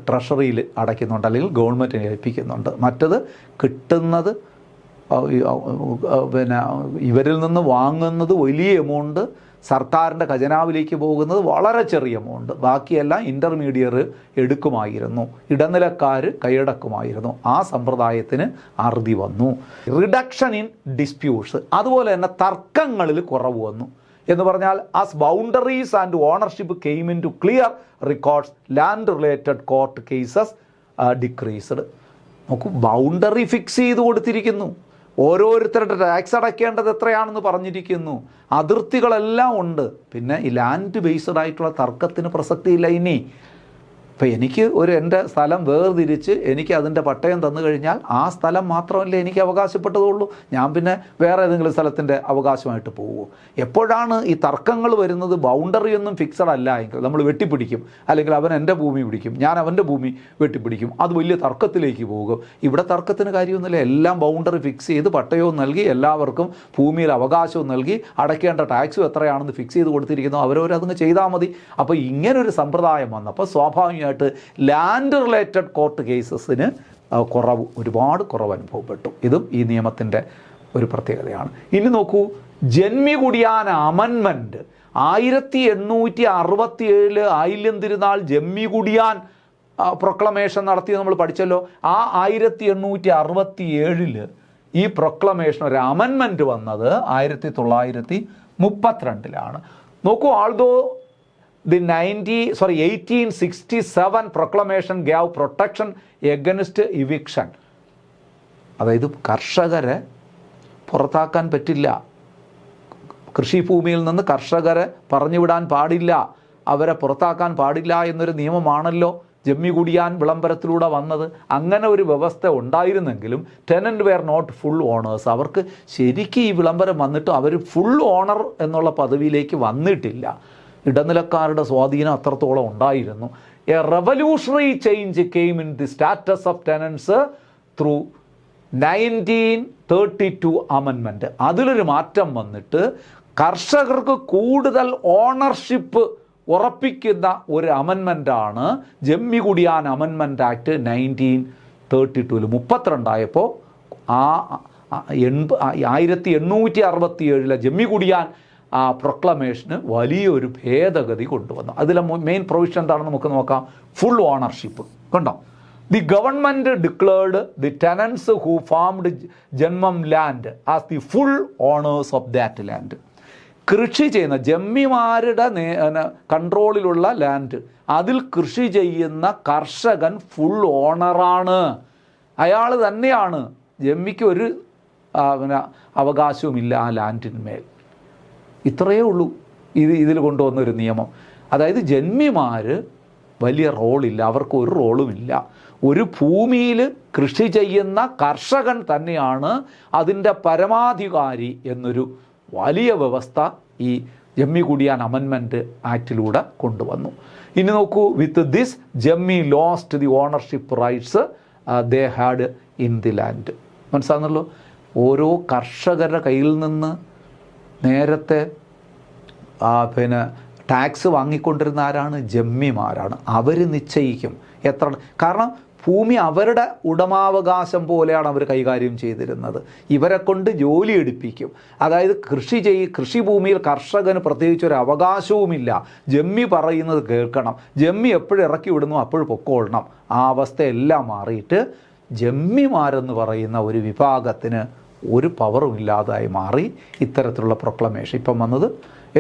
ട്രഷറിയിൽ അടയ്ക്കുന്നുണ്ട്, അല്ലെങ്കിൽ ഗവൺമെൻറ്റിനെ ഏൽപ്പിക്കുന്നുണ്ട്. മറ്റത് കിട്ടുന്നത് ഇവരിൽ നിന്ന് വാങ്ങുന്നത് വലിയ എമൗണ്ട്, സർക്കാരിൻ്റെ ഖജനാവിലേക്ക് പോകുന്നത് വളരെ ചെറിയ എമൗണ്ട്, ബാക്കിയെല്ലാം ഇൻ്റർമീഡിയറ്റ് എടുക്കുമായിരുന്നു, ഇടനിലക്കാർ കൈയടക്കുമായിരുന്നു. ആ സമ്പ്രദായത്തിന് അറുതി വന്നു. റിഡക്ഷൻ ഇൻ ഡിസ്പ്യൂട്ട്സ്, അതുപോലെ തന്നെ തർക്കങ്ങളിൽ കുറവ് വന്നു എന്ന് പറഞ്ഞാൽ as boundaries and ownership came into clear records land related court cases decreased. നോക്കൂ, ബൗണ്ടറി ഫിക്സ് ചെയ്ത് കൊടുത്തിരിക്കുന്നു, ഓരോരുത്തരുടെ ടാക്സ് അടയ്ക്കേണ്ടത് എത്രയാണെന്ന് പറഞ്ഞിരിക്കുന്നു, അതിർത്തികളെല്ലാം ഉണ്ട്. പിന്നെ ഈ ലാൻഡ് ബേസ്ഡ് ആയിട്ടുള്ള തർക്കത്തിന് പ്രസക്തിയില്ല. ഇനി ഇപ്പം എനിക്ക് എൻ്റെ സ്ഥലം വേർതിരിച്ച് എനിക്ക് അതിൻ്റെ പട്ടയം തന്നു കഴിഞ്ഞാൽ ആ സ്ഥലം മാത്രമല്ലേ എനിക്ക് അവകാശപ്പെട്ടതുള്ളൂ, ഞാൻ പിന്നെ വേറെ ഏതെങ്കിലും സ്ഥലത്തിൻ്റെ അവകാശമായിട്ട് പോകുമോ? എപ്പോഴാണ് ഈ തർക്കങ്ങൾ വരുന്നത്? ബൗണ്ടറി ഒന്നും ഫിക്സഡ് അല്ല എങ്കിൽ നമ്മൾ വെട്ടിപ്പിടിക്കും, അല്ലെങ്കിൽ അവൻ എൻ്റെ ഭൂമി പിടിക്കും, ഞാൻ അവൻ്റെ ഭൂമി വെട്ടിപ്പിടിക്കും, അത് വലിയ തർക്കത്തിലേക്ക് പോകും. ഇവിടെ തർക്കത്തിന് കാര്യമൊന്നുമില്ല, എല്ലാം ബൗണ്ടറി ഫിക്സ് ചെയ്ത് പട്ടയവും നൽകി എല്ലാവർക്കും ഭൂമിയിൽ അവകാശവും നൽകി അടയ്ക്കേണ്ട ടാക്സും എത്രയാണെന്ന് ഫിക്സ് ചെയ്ത് കൊടുത്തിരിക്കുന്നു, അവരവരതങ്ങ് ചെയ്താൽ മതി. അപ്പോൾ ഇങ്ങനൊരു സമ്പ്രദായം വന്നപ്പോൾ സ്വാഭാവികമായിട്ട് ലാൻഡ് റിലേറ്റഡ് കോർട്ട് കേസസിന് ഒരുപാട് കുറവ് അനുഭവപ്പെട്ടു. ഇതും ഈ നിയമത്തിൻ്റെ ഒരു പ്രത്യേകതയാണ്. ഇനി നോക്കൂ, ജന്മി കുടിയാൻ അമൻമെൻറ്റ് 1867 ആയില്യം തിരുനാൾ ജന്മി കുടിയാൻ പ്രൊക്ലമേഷൻ നടത്തിയത് നമ്മൾ പഠിച്ചല്ലോ. ആ 1867 ഈ പ്രൊക്ലമേഷൻ ഒരു അമൻമെൻറ്റ് വന്നത് 1932 നോക്കൂ, ആൾദോ the 1867 proclamation gave protection against eviction. അതായത് കർഷകരെ പുറത്താക്കാൻ പറ്റില്ല, കൃഷിഭൂമിയിൽ നിന്ന് കർഷകരെ പറഞ്ഞുവിടാൻ പാടില്ല, അവരെ പുറത്താക്കാൻ പാടില്ല എന്നൊരു നിയമമാണല്ലോ ജന്മി കുടിയാൻ വിളംബരത്തിലൂടെ വന്നത്. അങ്ങനെ ഒരു വ്യവസ്ഥ ഉണ്ടായിരുന്നെങ്കിലും tenant were not full owners, അവർക്ക് ശരിക്കും ഈ വിളംബരം വന്നിട്ട് അവർ ഫുൾ ഓണർ എന്നുള്ള പദവിയിലേക്ക് വന്നിട്ടില്ല. ഇടനിലക്കാരുടെ സ്വാധീനം അത്രത്തോളം ഉണ്ടായിരുന്നു. A revolutionary change came in the status of ടെനൻസ് through 1932 amendment. അതിലൊരു മാറ്റം വന്നിട്ട് കർഷകർക്ക് കൂടുതൽ ഓണർഷിപ്പ് ഉറപ്പിക്കുന്ന ഒരു അമെൻമെൻറ്റാണ് ജന്മി കുടിയാൻ അമെൻമെൻറ്റ് ആക്ട് 1932 32 ആ 1867 ജന്മി കുടിയാൻ ആ പ്രൊക്ലമേഷന് വലിയൊരു ഭേദഗതി കൊണ്ടുവന്നു. അതിലെ മെയിൻ പ്രൊവിഷൻ എന്താണെന്ന് നമുക്ക് നോക്കാം. ഫുൾ ഓണർഷിപ്പ് കണ്ടോ. The government declared the tenants who farmed janmam land as the full owners of that land. കൃഷി ചെയ്യുന്ന ജന്മിമാരുടെ കൺട്രോളിലുള്ള ലാൻഡ്, അതിൽ കൃഷി ചെയ്യുന്ന കർഷകൻ ഫുൾ ഓണറാണ്, അയാൾ തന്നെയാണ്. ജന്മിക്ക് ഒരു അവകാശവുമില്ല ആ ലാൻഡിന്മേൽ. ഇത്രയേ ഉള്ളൂ ഇതിൽ കൊണ്ടുവന്നൊരു നിയമം. അതായത് ജന്മിമാർ വലിയ റോളില്ല, അവർക്ക് ഒരു റോളുമില്ല. ഒരു ഭൂമിയിൽ കൃഷി ചെയ്യുന്ന കർഷകൻ തന്നെയാണ് അതിൻ്റെ പരമാധികാരി എന്നൊരു വലിയ വ്യവസ്ഥ ഈ ജന്മി കുടിയാൻ അമെൻമെൻറ്റ് ആക്റ്റിലൂടെ കൊണ്ടുവന്നു. ഇനി നോക്കൂ, with this janmi lost the ownership rights they had in the land. മനസ്സിലാകുന്നല്ലോ, ഓരോ കർഷകരുടെ കയ്യിൽ നിന്ന് നേരത്തെ ടാക്സ് വാങ്ങിക്കൊണ്ടിരുന്ന ആരാണ്? ജന്മിമാരാണ്. അവർ നിശ്ചയിക്കും എത്ര, കാരണം ഭൂമി അവരുടെ ഉടമാവകാശം പോലെയാണ് അവർ കൈകാര്യം ചെയ്തിരുന്നത്. ഇവരെ കൊണ്ട് ജോലി എടുപ്പിക്കും. അതായത് കൃഷിഭൂമിയിൽ കർഷകന് പ്രത്യേകിച്ചൊരു അവകാശവുമില്ല. ജന്മി പറയുന്നത് കേൾക്കണം, ജന്മി എപ്പോഴും ഇറക്കി വിടുന്നു അപ്പോൾ പൊക്കോളണം. ആ അവസ്ഥയെല്ലാം മാറിയിട്ട് ജന്മിമാരെന്ന് പറയുന്ന ഒരു വിഭാഗത്തിന് ഒരു പവറും ഇല്ലാതായി മാറി. ഇത്തരത്തിലുള്ള പ്രൊക്ലമേഷൻ ഇപ്പം വന്നത്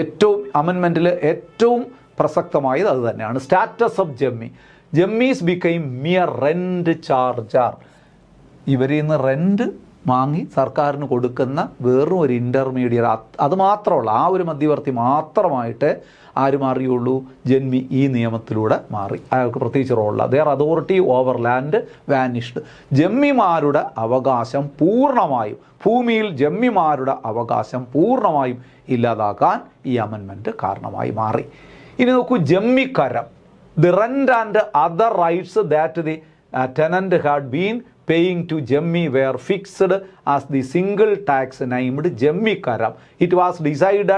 ഏറ്റവും അമെൻമെൻറ്റിൽ ഏറ്റവും പ്രസക്തമായത് അത് തന്നെയാണ്. Status of janmi. Janmis became mere rent charger. ഇവരിൽ നിന്ന് റെൻറ്റ് വാങ്ങി സർക്കാരിന് കൊടുക്കുന്ന വെറും ഒരു ഇൻ്റർമീഡിയറ്റ്, അത് മാത്രമുള്ള ആ ഒരു മധ്യവർത്തി മാത്രമായിട്ട് ആര് മാറിയുള്ളൂ? ജന്മി ഈ നിയമത്തിലൂടെ മാറി. അയാൾക്ക് പ്രത്യേകിച്ച് റോളില്ല. Their authority over land vanished. ജന്മിമാരുടെ അവകാശം പൂർണ്ണമായും, ഭൂമിയിൽ ജന്മിമാരുടെ അവകാശം പൂർണ്ണമായും ഇല്ലാതാക്കാൻ ഈ അമെൻമെൻറ്റ് കാരണമായി മാറി. ഇനി നോക്കൂ, ജന്മിക്കരം, the rent and other rights that the tenant had been paying to Jammi were fixed as the single tax named Jammi Karam. It was decided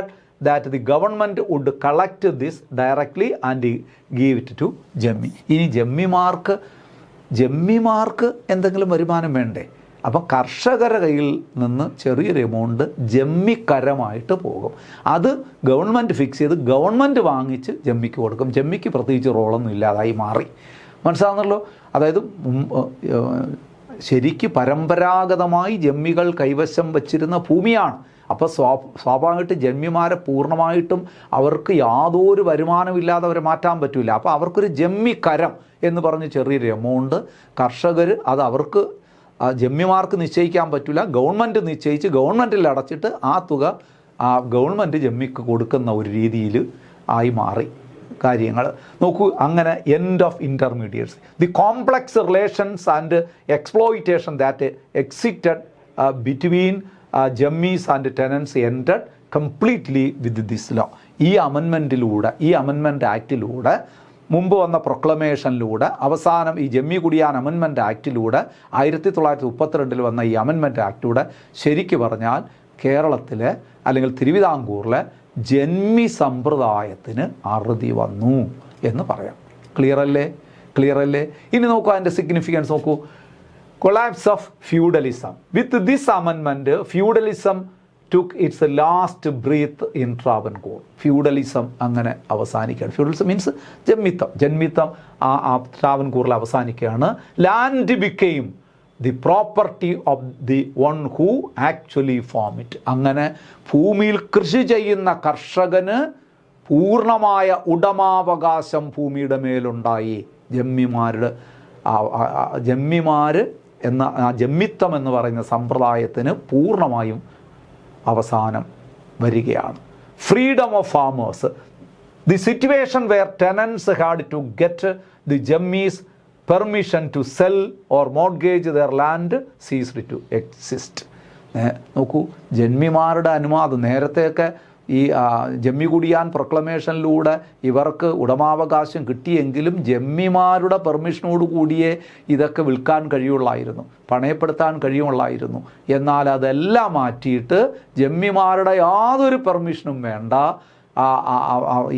that the government would collect this directly and give it to Jammi. ഇനി ജമ്മിമാർക്ക് എന്തെങ്കിലും വരുമാനം വേണ്ടേ? അപ്പം കർഷകരുടെ കയ്യിൽ നിന്ന് ചെറിയൊരു amount ജമ്മിക്കരമായിട്ട് പോകും. അത് ഗവൺമെൻറ് ഫിക്സ് ചെയ്ത് ഗവൺമെൻറ് വാങ്ങിച്ച് ജമ്മിക്ക് കൊടുക്കും. ജമ്മിക്ക് പ്രത്യേകിച്ച് റോളൊന്നും ഇല്ലാതായി മാറി. മനസ്സിലാകുന്നല്ലോ? അതായത് ശരിക്ക് പരമ്പരാഗതമായി ജന്മികൾ കൈവശം വച്ചിരുന്ന ഭൂമിയാണ്. അപ്പോൾ സ്വാഭാവികമായിട്ട് ജന്മിമാരെ പൂർണ്ണമായിട്ടും അവർക്ക് യാതൊരു വരുമാനമില്ലാതെ അവരെ മാറ്റാൻ പറ്റില്ല. അപ്പോൾ അവർക്കൊരു ജന്മിക്കരം എന്ന് പറഞ്ഞ് ചെറിയൊരു എമൗണ്ട് കർഷകർ, അത് അവർക്ക് ജന്മിമാർക്ക് നിശ്ചയിക്കാൻ പറ്റില്ല, ഗവൺമെൻറ് നിശ്ചയിച്ച് ഗവൺമെൻറ്റിൽ അടച്ചിട്ട് ആ തുക ഗവൺമെൻറ് ജന്മിക്ക് കൊടുക്കുന്ന ഒരു രീതിയിൽ ആയി മാറി കാര്യങ്ങൾ. നോക്കൂ, അങ്ങനെ end of intermediates. The complex relations and exploitation that existed between janmis and tenants ended completely with this law. ഈ അമെൻമെൻറ്റ് ആക്റ്റിലൂടെ, മുമ്പ് വന്ന പ്രൊക്ലമേഷനിലൂടെ, അവസാനം ഈ ജമ്മി കുടിയാൻ അമെൻമെൻറ്റ് ആക്റ്റിലൂടെ 1932 വന്ന ഈ അമെൻമെൻറ്റ് ആക്റ്റിലൂടെ ശരിക്ക് പറഞ്ഞാൽ കേരളത്തിലെ അല്ലെങ്കിൽ തിരുവിതാംകൂറിലെ ജന്മി സമ്പ്രദായത്തിന് അറുതി വന്നു എന്ന് പറയാം. ക്ലിയർ അല്ലേ? ഇനി നോക്കൂ, അതിൻ്റെ സിഗ്നിഫിക്കൻസ് നോക്കൂ. Collapse of feudalism. With this amendment feudalism took its last breath in Travancore. Feudalism അങ്ങനെ അവസാനിക്കുകയാണ്. ഫ്യൂഡലിസം മീൻസ് ജന്മിത്തം ട്രാവൻകൂറിൽ അവസാനിക്കുകയാണ്. Land became the property of the one who actually form it. അങ്ങനെ ഭൂമിയിൽ കൃഷി ചെയ്യുന്ന കർഷകന് പൂർണ്ണമായ ഉടമാവകാശം ഭൂമിയുടെ മേലുണ്ടായി. ജന്മിമാർ എന്ന ജന്മിത്തം എന്ന് പറയുന്ന സമ്പ്രദായത്തിന് പൂർണ്ണമായും അവസാനം വരികയാണ്. Freedom of farmers. The situation where tenants had to get the janmis permission to sell or mortgage their land ceased to exist. നോക്കൂ, ജന്മിമാരുടെ അനുവാദം. നേരത്തെയൊക്കെ ഈ ജമ്മി കുടിയാൻ പ്രൊക്ലമേഷനിലൂടെ ഇവർക്ക് ഉടമാവകാശം കിട്ടിയെങ്കിലും ജമ്മിമാരുടെ പെർമിഷനോട് കൂടിയേ ഇതൊക്കെ വിൽക്കാൻ കഴിയുള്ളായിരുന്നു, പണയപ്പെടുത്താൻ കഴിയുള്ളായിരുന്നു. എന്നാൽ അതെല്ലാം മാറ്റിയിട്ട് ജമ്മിമാരുടെ യാതൊരു പെർമിഷനും വേണ്ട,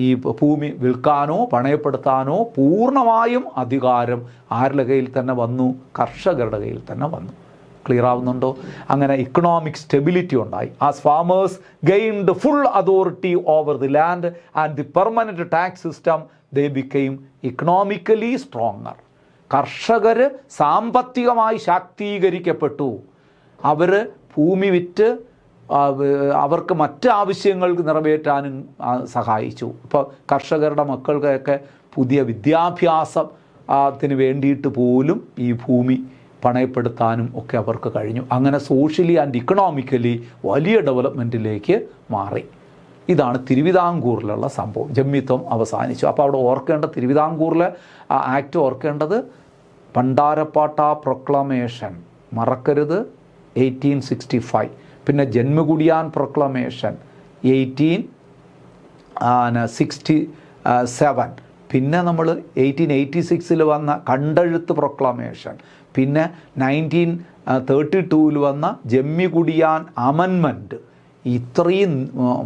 ഈ ഭൂമി വിൽക്കാനോ പണയപ്പെടുത്താനോ പൂർണ്ണമായും അധികാരം ആരുടെ കയ്യിൽ തന്നെ വന്നു? കർഷകരുടെ കയ്യിൽ തന്നെ വന്നു. ക്ലിയർ ആവുന്നുണ്ടോ? അങ്ങനെ ഇക്കണോമിക് സ്റ്റെബിലിറ്റി ഉണ്ടായി. As farmers gained full authority over the land and the permanent tax system, they became economically stronger. കർഷകർ സാമ്പത്തികമായി ശാക്തീകരിക്കപ്പെട്ടു. അവർ ഭൂമി വിറ്റ് അവർക്ക് മറ്റ് ആവശ്യങ്ങൾ നിറവേറ്റാനും സഹായിച്ചു. ഇപ്പോൾ കർഷകരുടെ മക്കൾക്കൊക്കെ പുതിയ വിദ്യാഭ്യാസത്തിന് വേണ്ടിയിട്ട് പോലും ഈ ഭൂമി പണയപ്പെടുത്താനും ഒക്കെ അവർക്ക് കഴിഞ്ഞു. അങ്ങനെ സോഷ്യലി ആൻഡ് ഇക്കണോമിക്കലി വലിയ ഡെവലപ്മെൻറ്റിലേക്ക് മാറി. ഇതാണ് തിരുവിതാംകൂറിലുള്ള സംഭവം. ജമ്മിത്വം അവസാനിച്ചു. അപ്പോൾ അവിടെ ഓർക്കേണ്ട, തിരുവിതാംകൂറിലെ ആക്ട് ഓർക്കേണ്ടത് പണ്ടാരപ്പാട്ട പ്രൊക്ലമേഷൻ മറക്കരുത്, 1865. പിന്നെ ജന്മകുടിയാൻ പ്രൊക്ലമേഷൻ 1867. പിന്നെ നമ്മൾ 1886 വന്ന കണ്ടെഴുത്ത് പ്രൊക്ലമേഷൻ, പിന്നെ 1932 വന്ന ജമ്മി കുടിയാൻ അമെൻമെൻറ്റ്. ഇത്രയും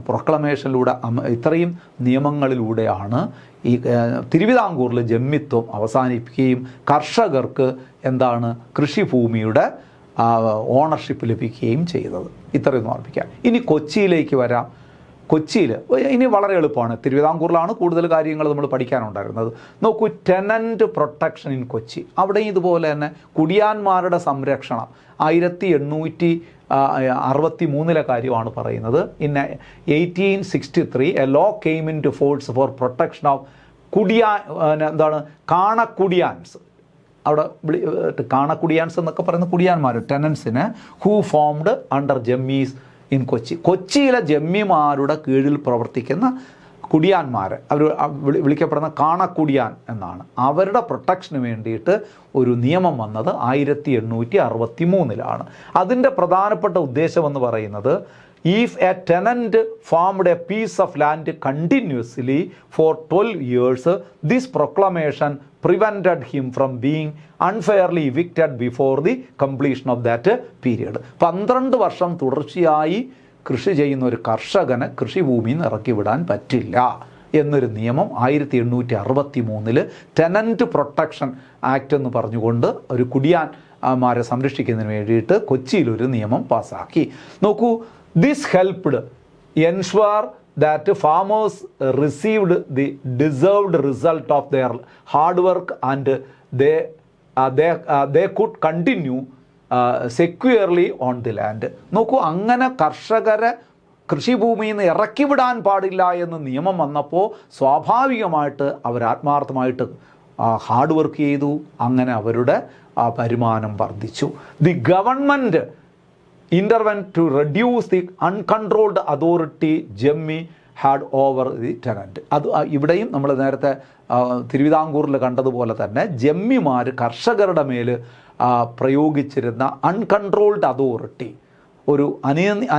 പ്രൊക്ലമേഷനിലൂടെ, ഇത്രയും നിയമങ്ങളിലൂടെയാണ് ഈ തിരുവിതാംകൂറിൽ ജമ്മിത്വം അവസാനിപ്പിക്കുകയും കർഷകർക്ക് എന്താണ് കൃഷിഭൂമിയുടെ ഓണർഷിപ്പ് ലഭിക്കുകയും ചെയ്തത്. ഇത്രയൊന്നും ഓർപ്പിക്കാം. ഇനി കൊച്ചിയിലേക്ക് വരാം. കൊച്ചിയിൽ ഇനി വളരെ എളുപ്പമാണ്. തിരുവിതാംകൂറിലാണ് കൂടുതൽ കാര്യങ്ങൾ നമ്മൾ പഠിക്കാനുണ്ടായിരുന്നത്. നോക്കൂ, ടെനൻറ്റ് പ്രൊട്ടക്ഷൻ ഇൻ കൊച്ചി. അവിടെ ഇതുപോലെ തന്നെ കുടിയാന്മാരുടെ സംരക്ഷണം 1863 കാര്യമാണ് പറയുന്നത്. In 1863 a law came into force for protection of kanakkudiyans. അവിടെ കാണക്കുടിയാൻസ് എന്നൊക്കെ പറയുന്ന കുടിയാന്മാർ ടെനൻസിന് who farmed under janmis in Kochi. കൊച്ചിയിലെ ജമ്മിമാരുടെ കീഴിൽ പ്രവർത്തിക്കുന്ന കുടിയാന്മാർ, അവർ വിളിക്കപ്പെടുന്ന കാണക്കുടിയാൻ എന്നാണ്. അവരുടെ പ്രൊട്ടക്ഷന് വേണ്ടിയിട്ട് ഒരു നിയമം വന്നത് 1863 അതിൻ്റെ പ്രധാനപ്പെട്ട ഉദ്ദേശമെന്ന് പറയുന്നത്, if a tenant farmed a piece of land continuously for 12 years, this proclamation prevented him from being unfairly evicted before the completion of that period. 12 വർഷം തുടർച്ചയായി കൃഷി ചെയ്യുന്ന ഒരു കർഷകന് കൃഷിഭൂമിയിൽ നിന്ന് ഇറക്കി വിടാൻ പറ്റില്ല എന്നൊരു നിയമം 1863 ടെനൻറ്റ് പ്രൊട്ടക്ഷൻ ആക്ട് എന്ന് പറഞ്ഞുകൊണ്ട് ഒരു കുടിയാന്മാരെ സംരക്ഷിക്കുന്നതിന് വേണ്ടിയിട്ട് കൊച്ചിയിലൊരു നിയമം പാസ്സാക്കി. നോക്കൂ, this helped ensure that farmers received the deserved result of their hard work and they could continue securely on the land. നോക്കൂ, അങ്ങനെ കർഷകരെ കൃഷിഭൂമിയിൽ നിന്ന് ഇറക്കി വിടാൻ പാടില്ല എന്ന് നിയമം വന്നപ്പോൾ സ്വാഭാവികമായിട്ട് അവർ ആത്മാർത്ഥമായിട്ട് ഹാർഡ് വർക്ക് ചെയ്തു. അങ്ങനെ അവരുടെ വരുമാനം വർദ്ധിച്ചു. The government intervened to reduce the uncontrolled authority janmi had over the tenant. അത് ഇവിടെയും നമ്മൾ നേരത്തെ തിരുവിതാംകൂറിൽ കണ്ടതുപോലെ തന്നെ ജമ്മിമാർ കർഷകരുടെ മേൽ പ്രയോഗിച്ചിരുന്ന അൺകൺട്രോൾഡ് അതോറിറ്റി, ഒരു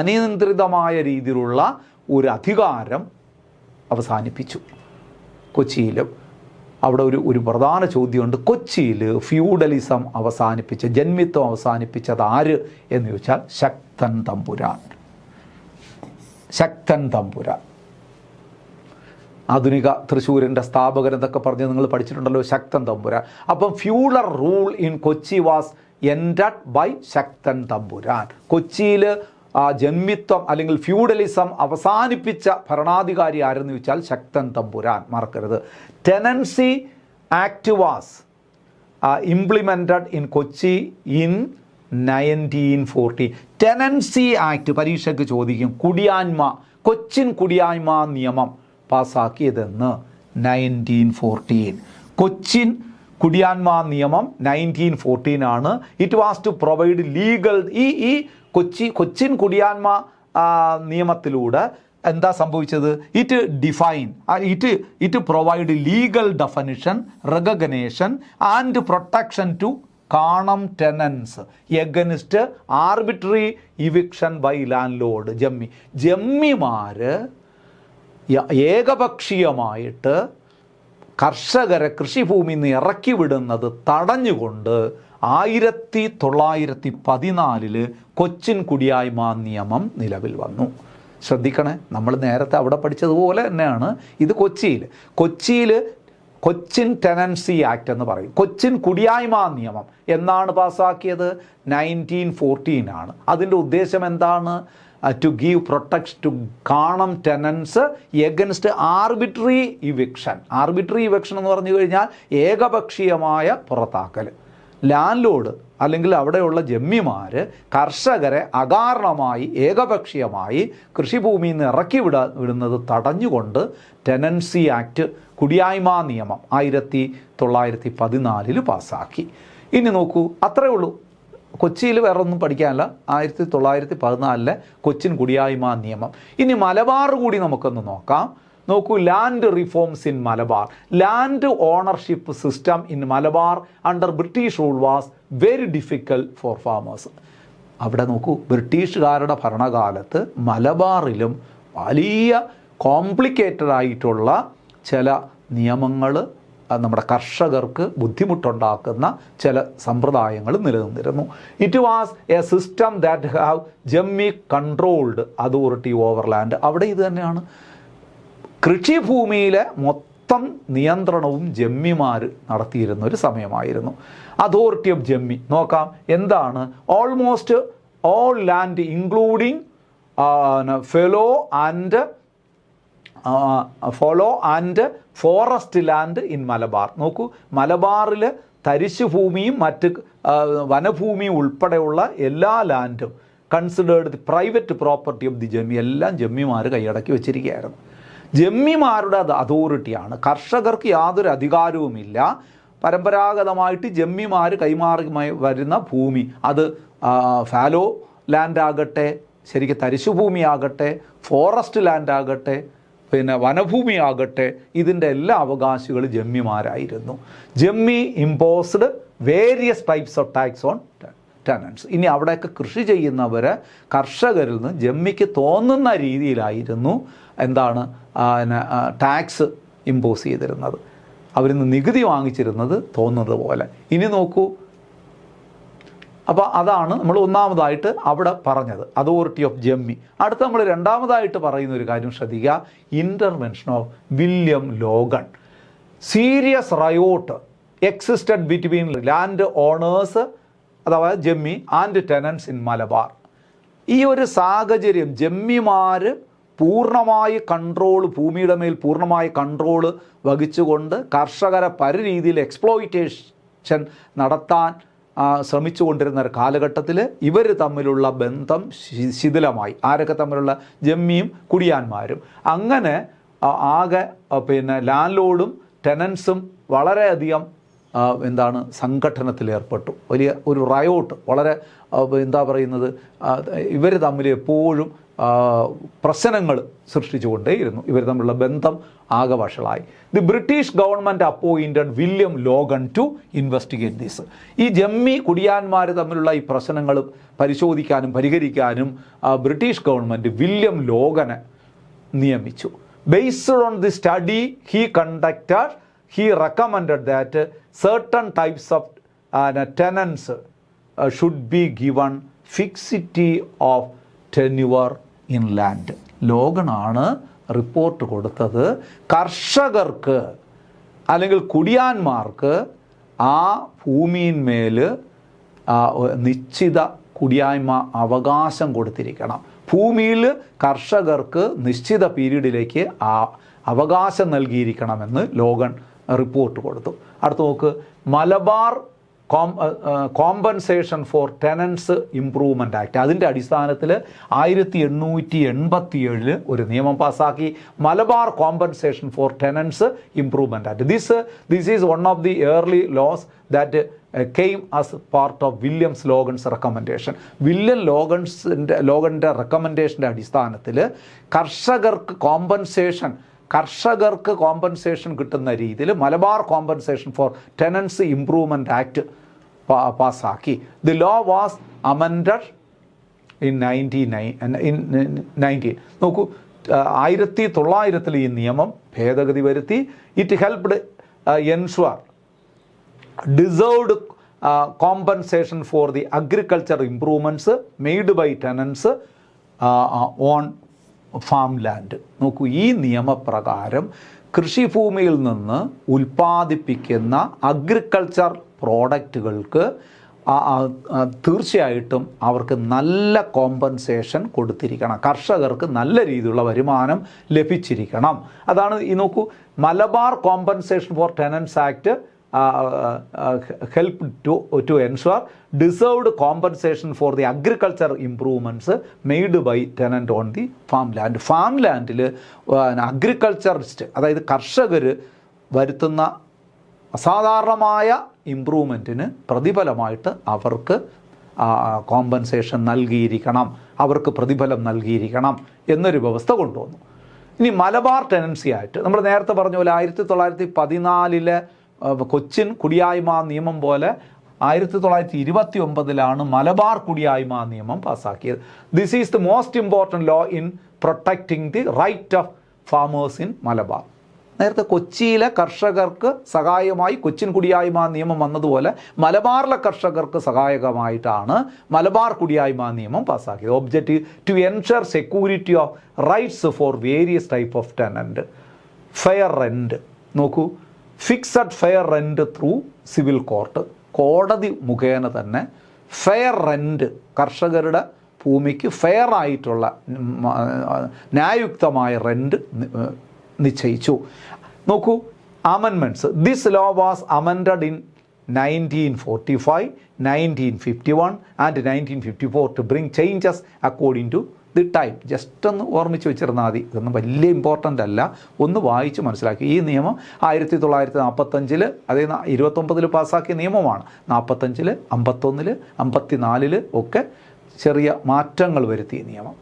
അനിയന്ത്രിതമായ രീതിയിലുള്ള ഒരു അധികാരം അവസാനിപ്പിച്ചു കൊച്ചിയിലും. അവിടെ ഒരു പ്രധാന ചോദ്യമുണ്ട്. കൊച്ചിയിൽ ഫ്യൂഡലിസം അവസാനിപ്പിച്ച് ജന്മിത്വം അവസാനിപ്പിച്ചത് ആര് എന്ന് ചോദിച്ചാൽ ശക്തൻ തമ്പുരാൻ. ശക്തൻ തമ്പുരാൻ ആധുനിക തൃശ്ശൂരിൻ്റെ സ്ഥാപകൻ എന്നൊക്കെ പറഞ്ഞ് നിങ്ങൾ പഠിച്ചിട്ടുണ്ടല്ലോ, ശക്തൻ തമ്പുരാൻ. അപ്പം feudal rule in Kochi was ended by Sakthan Thampuran. കൊച്ചിയിൽ ജന്മിത്വം അല്ലെങ്കിൽ ഫ്യൂഡലിസം അവസാനിപ്പിച്ച ഭരണാധികാരി ആരെന്ന് ചോദിച്ചാൽ ശക്തൻ തമ്പുരാൻ, മറക്കരുത്. Tenancy act was implemented in Kochi in 1914. Tenancy act പരീക്ഷയ്ക്ക് ചോദിക്കും. കൊച്ചിൻ കുടിയായ്മ നിയമം പാസ്സാക്കിയതെന്ന് 1914. കൊച്ചിൻ കുടിയാന്മ നിയമം 1914 ആണ്. It was to provide legal ഈ കൊച്ചിൻ കുടിയാന്മ നിയമത്തിലൂടെ എന്താ സംഭവിച്ചത്? It provide legal definition, recognition and protection to kanam tenants against arbitrary eviction by landlord. ജമ്മിമാർ ഏകപക്ഷീയമായിട്ട് കർഷകരെ കൃഷിഭൂമിയിൽ നിന്ന് ഇറക്കി വിടുന്നത് തടഞ്ഞുകൊണ്ട് 1914 കൊച്ചിൻ കുടിയായ്മ നിയമം നിലവിൽ വന്നു. ശ്രദ്ധിക്കണേ, നമ്മൾ നേരത്തെ അവിടെ പഠിച്ചതുപോലെ തന്നെയാണ് ഇത് കൊച്ചിയിൽ കൊച്ചിൻ ടെനൻസി ആക്ട് എന്ന് പറയും. കൊച്ചിൻ കുടിയായ്മ നിയമം എന്നാണ് പാസ്സാക്കിയത്? 1914 ആണ്. അതിൻ്റെ ഉദ്ദേശം എന്താണ്? To give protection to kanam tenants against arbitrary eviction. Arbitrary eviction എന്ന് പറഞ്ഞു കഴിഞ്ഞാൽ ഏകപക്ഷീയമായ പുറത്താക്കൽ. ലാൻഡ് ലോഡ് അല്ലെങ്കിൽ അവിടെയുള്ള ജമ്മിമാർ കർഷകരെ അകാരണമായി ഏകപക്ഷീയമായി കൃഷിഭൂമിയിൽ നിന്ന് ഇറക്കി വിടുന്നത് തടഞ്ഞുകൊണ്ട് ടെനൻസി ആക്ട് കുടിയായ്മ നിയമം 1914 പാസ്സാക്കി. ഇനി നോക്കൂ, അത്രയേ ഉള്ളൂ. കൊച്ചിയിൽ വേറെ ഒന്നും പഠിക്കാനല്ല. 1914 കൊച്ചിൻ കുടിയായ്മ നിയമം. ഇനി മലബാർ കൂടി നമുക്കൊന്ന് നോക്കാം. നോക്കൂ, land reforms in Malabar. Land ownership system in Malabar under British rule was very difficult for farmers. അവിടെ നോക്കൂ, ബ്രിട്ടീഷുകാരുടെ ഭരണകാലത്ത് മലബാറിലും വലിയ കോംപ്ലിക്കേറ്റഡ് ആയിട്ടുള്ള ചില നിയമങ്ങൾ, നമ്മുടെ കർഷകർക്ക് ബുദ്ധിമുട്ടുണ്ടാക്കുന്ന ചില സമ്പ്രദായങ്ങൾ നിലനിന്നിരുന്നു. It was a system that have janmi controlled authority over land. അവിടെ ഇത് തന്നെയാണ്. കൃഷിഭൂമിയിലെ മൊത്തം നിയന്ത്രണവും ജമ്മിമാർ നടത്തിയിരുന്ന ഒരു സമയമായിരുന്നു. അതോറിറ്റി ഓഫ് ജമ്മി നോക്കാം എന്താണ്. Almost all land including fallow and forest land in Malabar. നോക്കൂ, മലബാറിൽ തരിശു ഭൂമിയും മറ്റ് വനഭൂമിയും ഉൾപ്പെടെയുള്ള എല്ലാ ലാൻഡും considered the private property of the janmi. എല്ലാം ജമ്മിമാർ കൈയടക്കി വെച്ചിരിക്കുകയായിരുന്നു. ജമ്മിമാരുടെ അതോറിറ്റിയാണ്. കർഷകർക്ക് യാതൊരു അധികാരവുമില്ല. പരമ്പരാഗതമായിട്ട് ജമ്മിമാർ കൈമാറി വരുന്ന ഭൂമി, അത് ഫാലോ ലാൻഡ് ആകട്ടെ, ശരിക്കും തരിശുഭൂമിയാകട്ടെ, ഫോറസ്റ്റ് ലാൻഡ് ആകട്ടെ, പിന്നെ വനഭൂമിയാകട്ടെ, ഇതിൻ്റെ എല്ലാ അവകാശികളും ജമ്മിമാരായിരുന്നു. Jenmi imposed various types of tax on tenants. ഇനി അവിടെയൊക്കെ കൃഷി ചെയ്യുന്നവർ കർഷകരിൽ നിന്ന് ജമ്മിക്ക് തോന്നുന്ന രീതിയിലായിരുന്നു എന്താണ് ടാക്സ് ഇമ്പോസ് ചെയ്തിരുന്നത്, അവരിൽ നിന്ന് നികുതി വാങ്ങിച്ചിരുന്നത് തോന്നുന്നത് പോലെ. ഇനി നോക്കൂ, അപ്പോൾ അതാണ് നമ്മൾ ഒന്നാമതായിട്ട് അവിടെ പറഞ്ഞത്, അതോറിറ്റി ഓഫ് ജമ്മി. അടുത്ത നമ്മൾ രണ്ടാമതായിട്ട് പറയുന്ന ഒരു കാര്യം ശ്രദ്ധിക്കുക, intervention of William Logan. Serious riot existed between land owners അഥവാ jenmi and tenants in Malabar. ഈ ഒരു സാഹചര്യം ജമ്മിമാർ പൂർണ്ണമായി ഭൂമിയുടെ മേൽ പൂർണ്ണമായി കൺട്രോള് വഹിച്ചുകൊണ്ട് കർഷകരെ പല രീതിയിൽ എക്സ്പ്ലോയിറ്റേഷൻ നടത്താൻ ശ്രമിച്ചുകൊണ്ടിരുന്ന ഒരു കാലഘട്ടത്തിൽ ഇവർ തമ്മിലുള്ള ബന്ധം ശിഥിലമായി. ആരൊക്കെ തമ്മിലുള്ള? ജമ്മിയും കുടിയാന്മാരും. അങ്ങനെ ആകെ ലാൻഡ് ലോർഡും ടെനൻസും വളരെയധികം സംഘട്ടനത്തിലേർപ്പെട്ടു. വലിയ ഒരു റയോട്ട്, വളരെ ഇവർ തമ്മിൽ എപ്പോഴും പ്രശ്നങ്ങൾ സൃഷ്ടിച്ചുകൊണ്ടേയിരുന്നു. ഇവർ തമ്മിലുള്ള ബന്ധം ആകെ വഷളായി. The British government appointed William Logan to investigate this. ഈ ജമ്മി കുടിയാന്മാർ തമ്മിലുള്ള ഈ പ്രശ്നങ്ങൾ പരിശോധിക്കാനും പരിഹരിക്കാനും ബ്രിട്ടീഷ് ഗവൺമെൻറ് വില്യം ലോഗനെ നിയമിച്ചു. Based on the study he conducted, he recommended that certain types of tenants should be given fixity of tenure in land. ലോഗനാണ് report കൊടുത്തത്. കർഷകർക്ക് അല്ലെങ്കിൽ കുടിയാന്മാർക്ക് ആ ഭൂമിയിന്മേൽ നിശ്ചിത കുടിയായ്മ അവകാശം കൊടുത്തിരിക്കണം. ഭൂമിയിൽ കർഷകർക്ക് നിശ്ചിത പീരീഡിലേക്ക് അവകാശം നൽകിയിരിക്കണമെന്ന് ലോഗൺ റിപ്പോർട്ട് കൊടുത്തു. അടുത്ത് നോക്ക്, Malabar compensation for tenants improvement act. അതിൻ്റെ അടിസ്ഥാനത്തിൽ 1887 ഒരു നിയമം പാസ്സാക്കി, Malabar compensation for tenants improvement act. This is one of the early laws that came as part of Williams Logan's recommendation. William ലോഗൻ്റെ റെക്കമെൻഡേഷൻ്റെ അടിസ്ഥാനത്തിൽ കർഷകർക്ക് കോമ്പൻസേഷൻ കിട്ടുന്ന രീതിയിൽ Malabar compensation for tenants improvement act പാസ്സാക്കി. The law was amended in 1919. നോക്കൂ, 1900 ഈ നിയമം ഭേദഗതി വരുത്തി. It helped ensure deserved compensation for the agriculture improvements made by tenants on farmland. നോക്കൂ, ഈ നിയമപ്രകാരം കൃഷിഭൂമിയിൽ നിന്ന് ഉൽപ്പാദിപ്പിക്കുന്ന അഗ്രികൾച്ചർ പ്രോഡക്റ്റുകൾക്ക് തീർച്ചയായിട്ടും അവർക്ക് നല്ല കോമ്പൻസേഷൻ കൊടുത്തിരിക്കണം. കർഷകർക്ക് നല്ല രീതിയിലുള്ള വരുമാനം ലഭിച്ചിരിക്കണം. അതാണ് ഈ നോക്കൂ, Malabar compensation for ടെനൻസ് act help to ensure deserved compensation for the agriculture improvements made by tenant on the farmland. ഫാംലാൻഡിൽ അഗ്രികൾച്ചറിസ്റ്റ്, അതായത് കർഷകർ വരുത്തുന്ന അസാധാരണമായ ഇമ്പ്രൂവ്മെൻറ്റിന് പ്രതിഫലമായിട്ട് അവർക്ക് കോമ്പൻസേഷൻ നൽകിയിരിക്കണം, അവർക്ക് പ്രതിഫലം നൽകിയിരിക്കണം എന്നൊരു വ്യവസ്ഥ കൊണ്ടുവന്നു. ഇനി മലബാർ ടെനൻസി ആയിട്ട് നമ്മൾ നേരത്തെ പറഞ്ഞ പോലെ 1914 കൊച്ചിൻ കുടിയായ്മ നിയമം പോലെ 1929 മലബാർ കുടിയായ്മ നിയമം പാസ്സാക്കിയത്. This is the most important law in protecting the right of farmers in Malabar. നേരത്തെ കൊച്ചിയിലെ കർഷകർക്ക് സഹായമായി കൊച്ചിൻ കുടിയായ്മ നിയമം വന്നതുപോലെ മലബാറിലെ കർഷകർക്ക് സഹായകമായിട്ടാണ് മലബാർ കുടിയായ്മ നിയമം പാസ്സാക്കിയത്. Objective to ensure security of rights for various type of tenant. Fair rent നോക്കൂ, fixed fair rent through civil court, കോടതി മുഖേന തന്നെ ഫെയർ റെൻറ്റ്, കർഷകരുടെ ഭൂമിക്ക് ഫെയർ ആയിട്ടുള്ള ന്യായയുക്തമായ റെൻറ്റ് നിശ്ചയിച്ചു. നോക്കൂ, amendments. This law was amended in 1945, 1951 and 1954 to bring changes according to the time. Just ഒന്ന് ഓർമ്മിച്ച് വെച്ചിരുന്നാൽ മതി, ഇതൊന്നും വലിയ ഇമ്പോർട്ടൻ്റ് അല്ല, ഒന്ന് വായിച്ച് മനസ്സിലാക്കി. ഈ നിയമം 1945 അതായത് 29 പാസ്സാക്കിയ നിയമമാണ്. 45, 51, 54 ഒക്കെ ചെറിയ മാറ്റങ്ങൾ വരുത്തിയ നിയമം.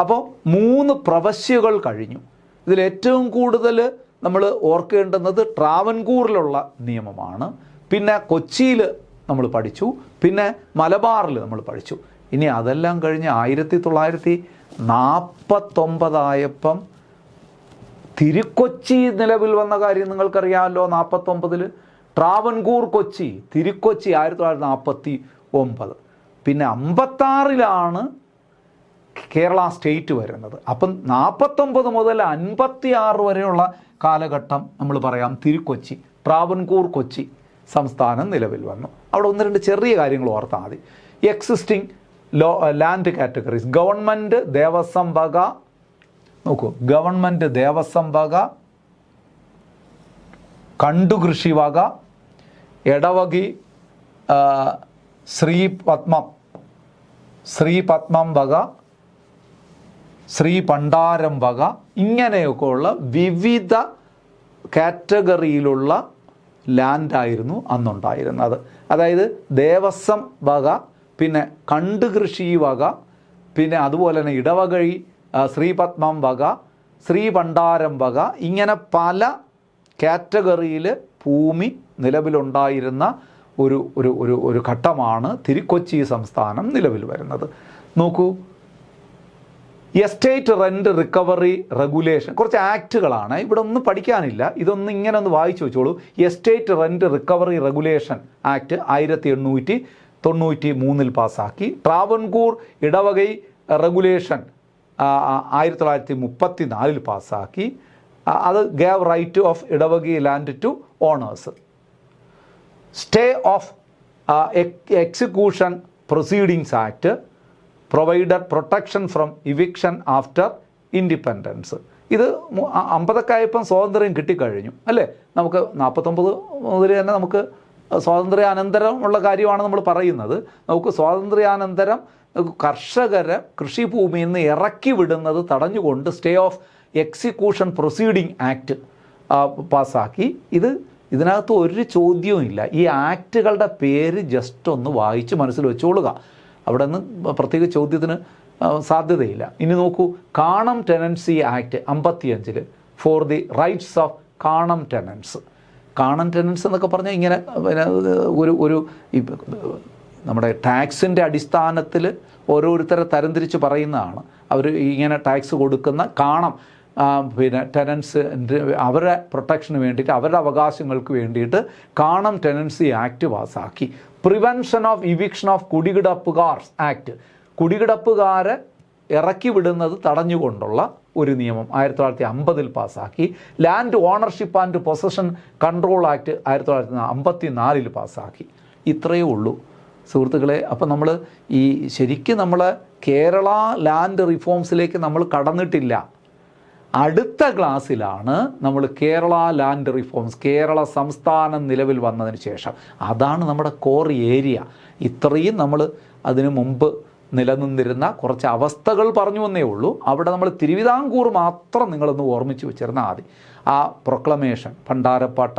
അപ്പോൾ 3 പ്രവശ്യകൾ കഴിഞ്ഞു. ഇതിലേറ്റവും കൂടുതൽ നമ്മൾ ഓർക്കേണ്ടുന്നത് ട്രാവൻകൂറിലുള്ള നിയമമാണ്. പിന്നെ കൊച്ചിയിൽ നമ്മൾ പഠിച്ചു, പിന്നെ മലബാറിൽ നമ്മൾ പഠിച്ചു. ഇനി അതെല്ലാം കഴിഞ്ഞ് 1949 ആയപ്പം തിരുക്കൊച്ചി നിലവിൽ വന്ന കാര്യം നിങ്ങൾക്കറിയാമല്ലോ. 49 ട്രാവൻകൂർ കൊച്ചി, തിരുക്കൊച്ചി 1949. പിന്നെ 56 കേരള സ്റ്റേറ്റ് വരുന്നത്. അപ്പം 49 മുതൽ 56 വരെയുള്ള കാലഘട്ടം നമ്മൾ പറയാം തിരുക്കൊച്ചി, ട്രാവൻകൂർ കൊച്ചി സംസ്ഥാനം നിലവിൽ വന്നു. അവിടെ 1-2 ചെറിയ കാര്യങ്ങൾ ഓർത്താൽ മതി. Existing land categories, government Devaswom വക, നോക്കൂ, ഗവൺമെൻറ് ദേവസ്വം വക, കണ്ടുകൃഷി വക, എടവകി ശ്രീപത്മം വക, ശ്രീ പണ്ടാരം വക, ഇങ്ങനെയൊക്കെയുള്ള വിവിധ കാറ്റഗറിയിലുള്ള ലാൻഡായിരുന്നു അന്നുണ്ടായിരുന്നത്. അതായത് ദേവസ്വം വക, പിന്നെ കണ്ടുകൃഷി വക, പിന്നെ അതുപോലെ തന്നെ ഇടവകഴി ശ്രീപത്മം വക, ശ്രീ പണ്ടാരം വക, ഇങ്ങനെ പല കാറ്റഗറിയിൽ ഭൂമി നിലവിലുണ്ടായിരുന്ന ഒരു ഒരു ഒരു ഒരു ഘട്ടമാണ് തിരുക്കൊച്ചി സംസ്ഥാനം നിലവിൽ വരുന്നത്. നോക്കൂ, എസ്റ്റേറ്റ് റെൻ്റ് റിക്കവറി റെഗുലേഷൻ, കുറച്ച് ആക്റ്റുകളാണ്, ഇവിടെ ഒന്നും പഠിക്കാനില്ല, ഇതൊന്നും ഇങ്ങനെ ഒന്ന് വായിച്ചു വെച്ചോളൂ. Estate rent recovery regulation act 1893 പാസ്സാക്കി. ട്രാവൻകൂർ ഇടവകൈ റെഗുലേഷൻ 1934 പാസ്സാക്കി. അത് gave right of Edavagai land to owners. Stay of execution proceedings act provided protection from eviction after independence. ഇത് 50 ആയപ്പം സ്വാതന്ത്ര്യം കിട്ടിക്കഴിഞ്ഞു അല്ലേ. നമുക്ക് 49 മുതൽ തന്നെ നമുക്ക് സ്വാതന്ത്ര്യാനന്തരം ഉള്ള കാര്യമാണ് നമ്മൾ പറയുന്നത്. നമുക്ക് സ്വാതന്ത്ര്യാനന്തരം കർഷകരെ കൃഷിഭൂമിയിൽ നിന്ന് ഇറക്കി വിടുന്നത് തടഞ്ഞുകൊണ്ട് stay of execution proceeding act പാസ്സാക്കി. ഇതിനകത്ത് ഒരു ചോദ്യവും ഇല്ല. ഈ ആക്റ്റുകളുടെ പേര് ജസ്റ്റ് ഒന്ന് വായിച്ച് മനസ്സിൽ വെച്ചോളുക, അവിടെ നിന്ന് പ്രത്യേക ചോദ്യത്തിന് സാധ്യതയില്ല. ഇനി നോക്കൂ, Kanam tenancy act 55 for the rights of Kanam tenants. കാണം ടെനൻസ് എന്നൊക്കെ പറഞ്ഞാൽ ഇങ്ങനെ ഒരു നമ്മുടെ ടാക്സിൻ്റെ അടിസ്ഥാനത്തിൽ ഓരോരുത്തരെ തരംതിരിച്ച് പറയുന്നതാണ്. അവർ ഇങ്ങനെ ടാക്സ് കൊടുക്കുന്ന കാണം പിന്നെ ടെനൻസ് അവരുടെ പ്രൊട്ടക്ഷന് വേണ്ടിയിട്ട്, അവരുടെ അവകാശങ്ങൾക്ക് വേണ്ടിയിട്ട് കാണം ടെനൻസി ആക്ട് പാസ്സാക്കി. പ്രിവെൻഷൻ ഓഫ് ഇവിക്ഷൻ ഓഫ് കുടികിടപ്പുകാർ ആക്ട്, കുടികിടപ്പുകാരെ ഇറക്കി വിടുന്നത് തടഞ്ഞുകൊണ്ടുള്ള ഒരു നിയമം 1950 പാസ്സാക്കി. Land ownership and possession control act 1954 പാസ്സാക്കി. ഇത്രയേ ഉള്ളൂ സുഹൃത്തുക്കളെ. അപ്പം നമ്മൾ ശരിക്കും നമ്മൾ കേരള ലാൻഡ് റിഫോംസിലേക്ക് നമ്മൾ കടന്നിട്ടില്ല. അടുത്ത ക്ലാസ്സിലാണ് നമ്മൾ കേരള ലാൻഡ് റിഫോംസ്, കേരള സംസ്ഥാനം നിലവിൽ വന്നതിന് ശേഷം, അതാണ് നമ്മുടെ കോർ ഏരിയ. ഇത്രയും നമ്മൾ അതിനു മുമ്പ് നിലനിന്നിരുന്ന കുറച്ച് അവസ്ഥകൾ പറഞ്ഞു വന്നേ ഉള്ളൂ. അവിടെ നമ്മൾ തിരുവിതാംകൂർ മാത്രം നിങ്ങളൊന്ന് ഓർമ്മിച്ച് വെച്ചിരുന്നാൽ മതി. ആ പ്രൊക്ലമേഷൻ, ഭണ്ഡാരപ്പാട്ട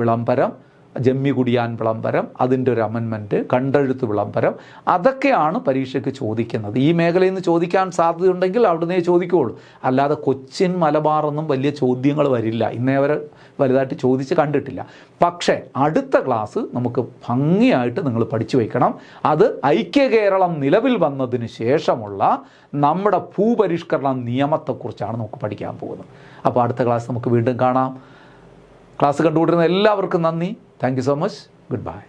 വിളംബരം, ജമ്മികുടിയാൻ വിളംബരം, അതിൻ്റെ ഒരു അമെൻമെൻറ്റ്, കണ്ടെഴുത്ത് വിളംബരം, അതൊക്കെയാണ് പരീക്ഷയ്ക്ക് ചോദിക്കുന്നത്. ഈ മേഖലയിൽ നിന്ന് ചോദിക്കാൻ സാധ്യതയുണ്ടെങ്കിൽ അവിടുന്ന് ചോദിക്കുകയുള്ളൂ. അല്ലാതെ കൊച്ചിൻ മലബാറൊന്നും വലിയ ചോദ്യങ്ങൾ വരില്ല, ഇന്നേ വരെ വലുതായിട്ട് ചോദിച്ച് കണ്ടിട്ടില്ല. പക്ഷേ അടുത്ത ക്ലാസ് നമുക്ക് ഭംഗിയായിട്ട് നിങ്ങൾ പഠിച്ചു വയ്ക്കണം. അത് ഐക്യ കേരളം നിലവിൽ വന്നതിന് ശേഷമുള്ള നമ്മുടെ ഭൂപരിഷ്കരണ നിയമത്തെക്കുറിച്ചാണ് നമുക്ക് പഠിക്കാൻ പോകുന്നത്. അപ്പോൾ അടുത്ത ക്ലാസ് നമുക്ക് വീണ്ടും കാണാം. ക്ലാസ് കണ്ടുകൊണ്ടിരുന്ന എല്ലാവർക്കും നന്ദി. Thank you so much. Good bye.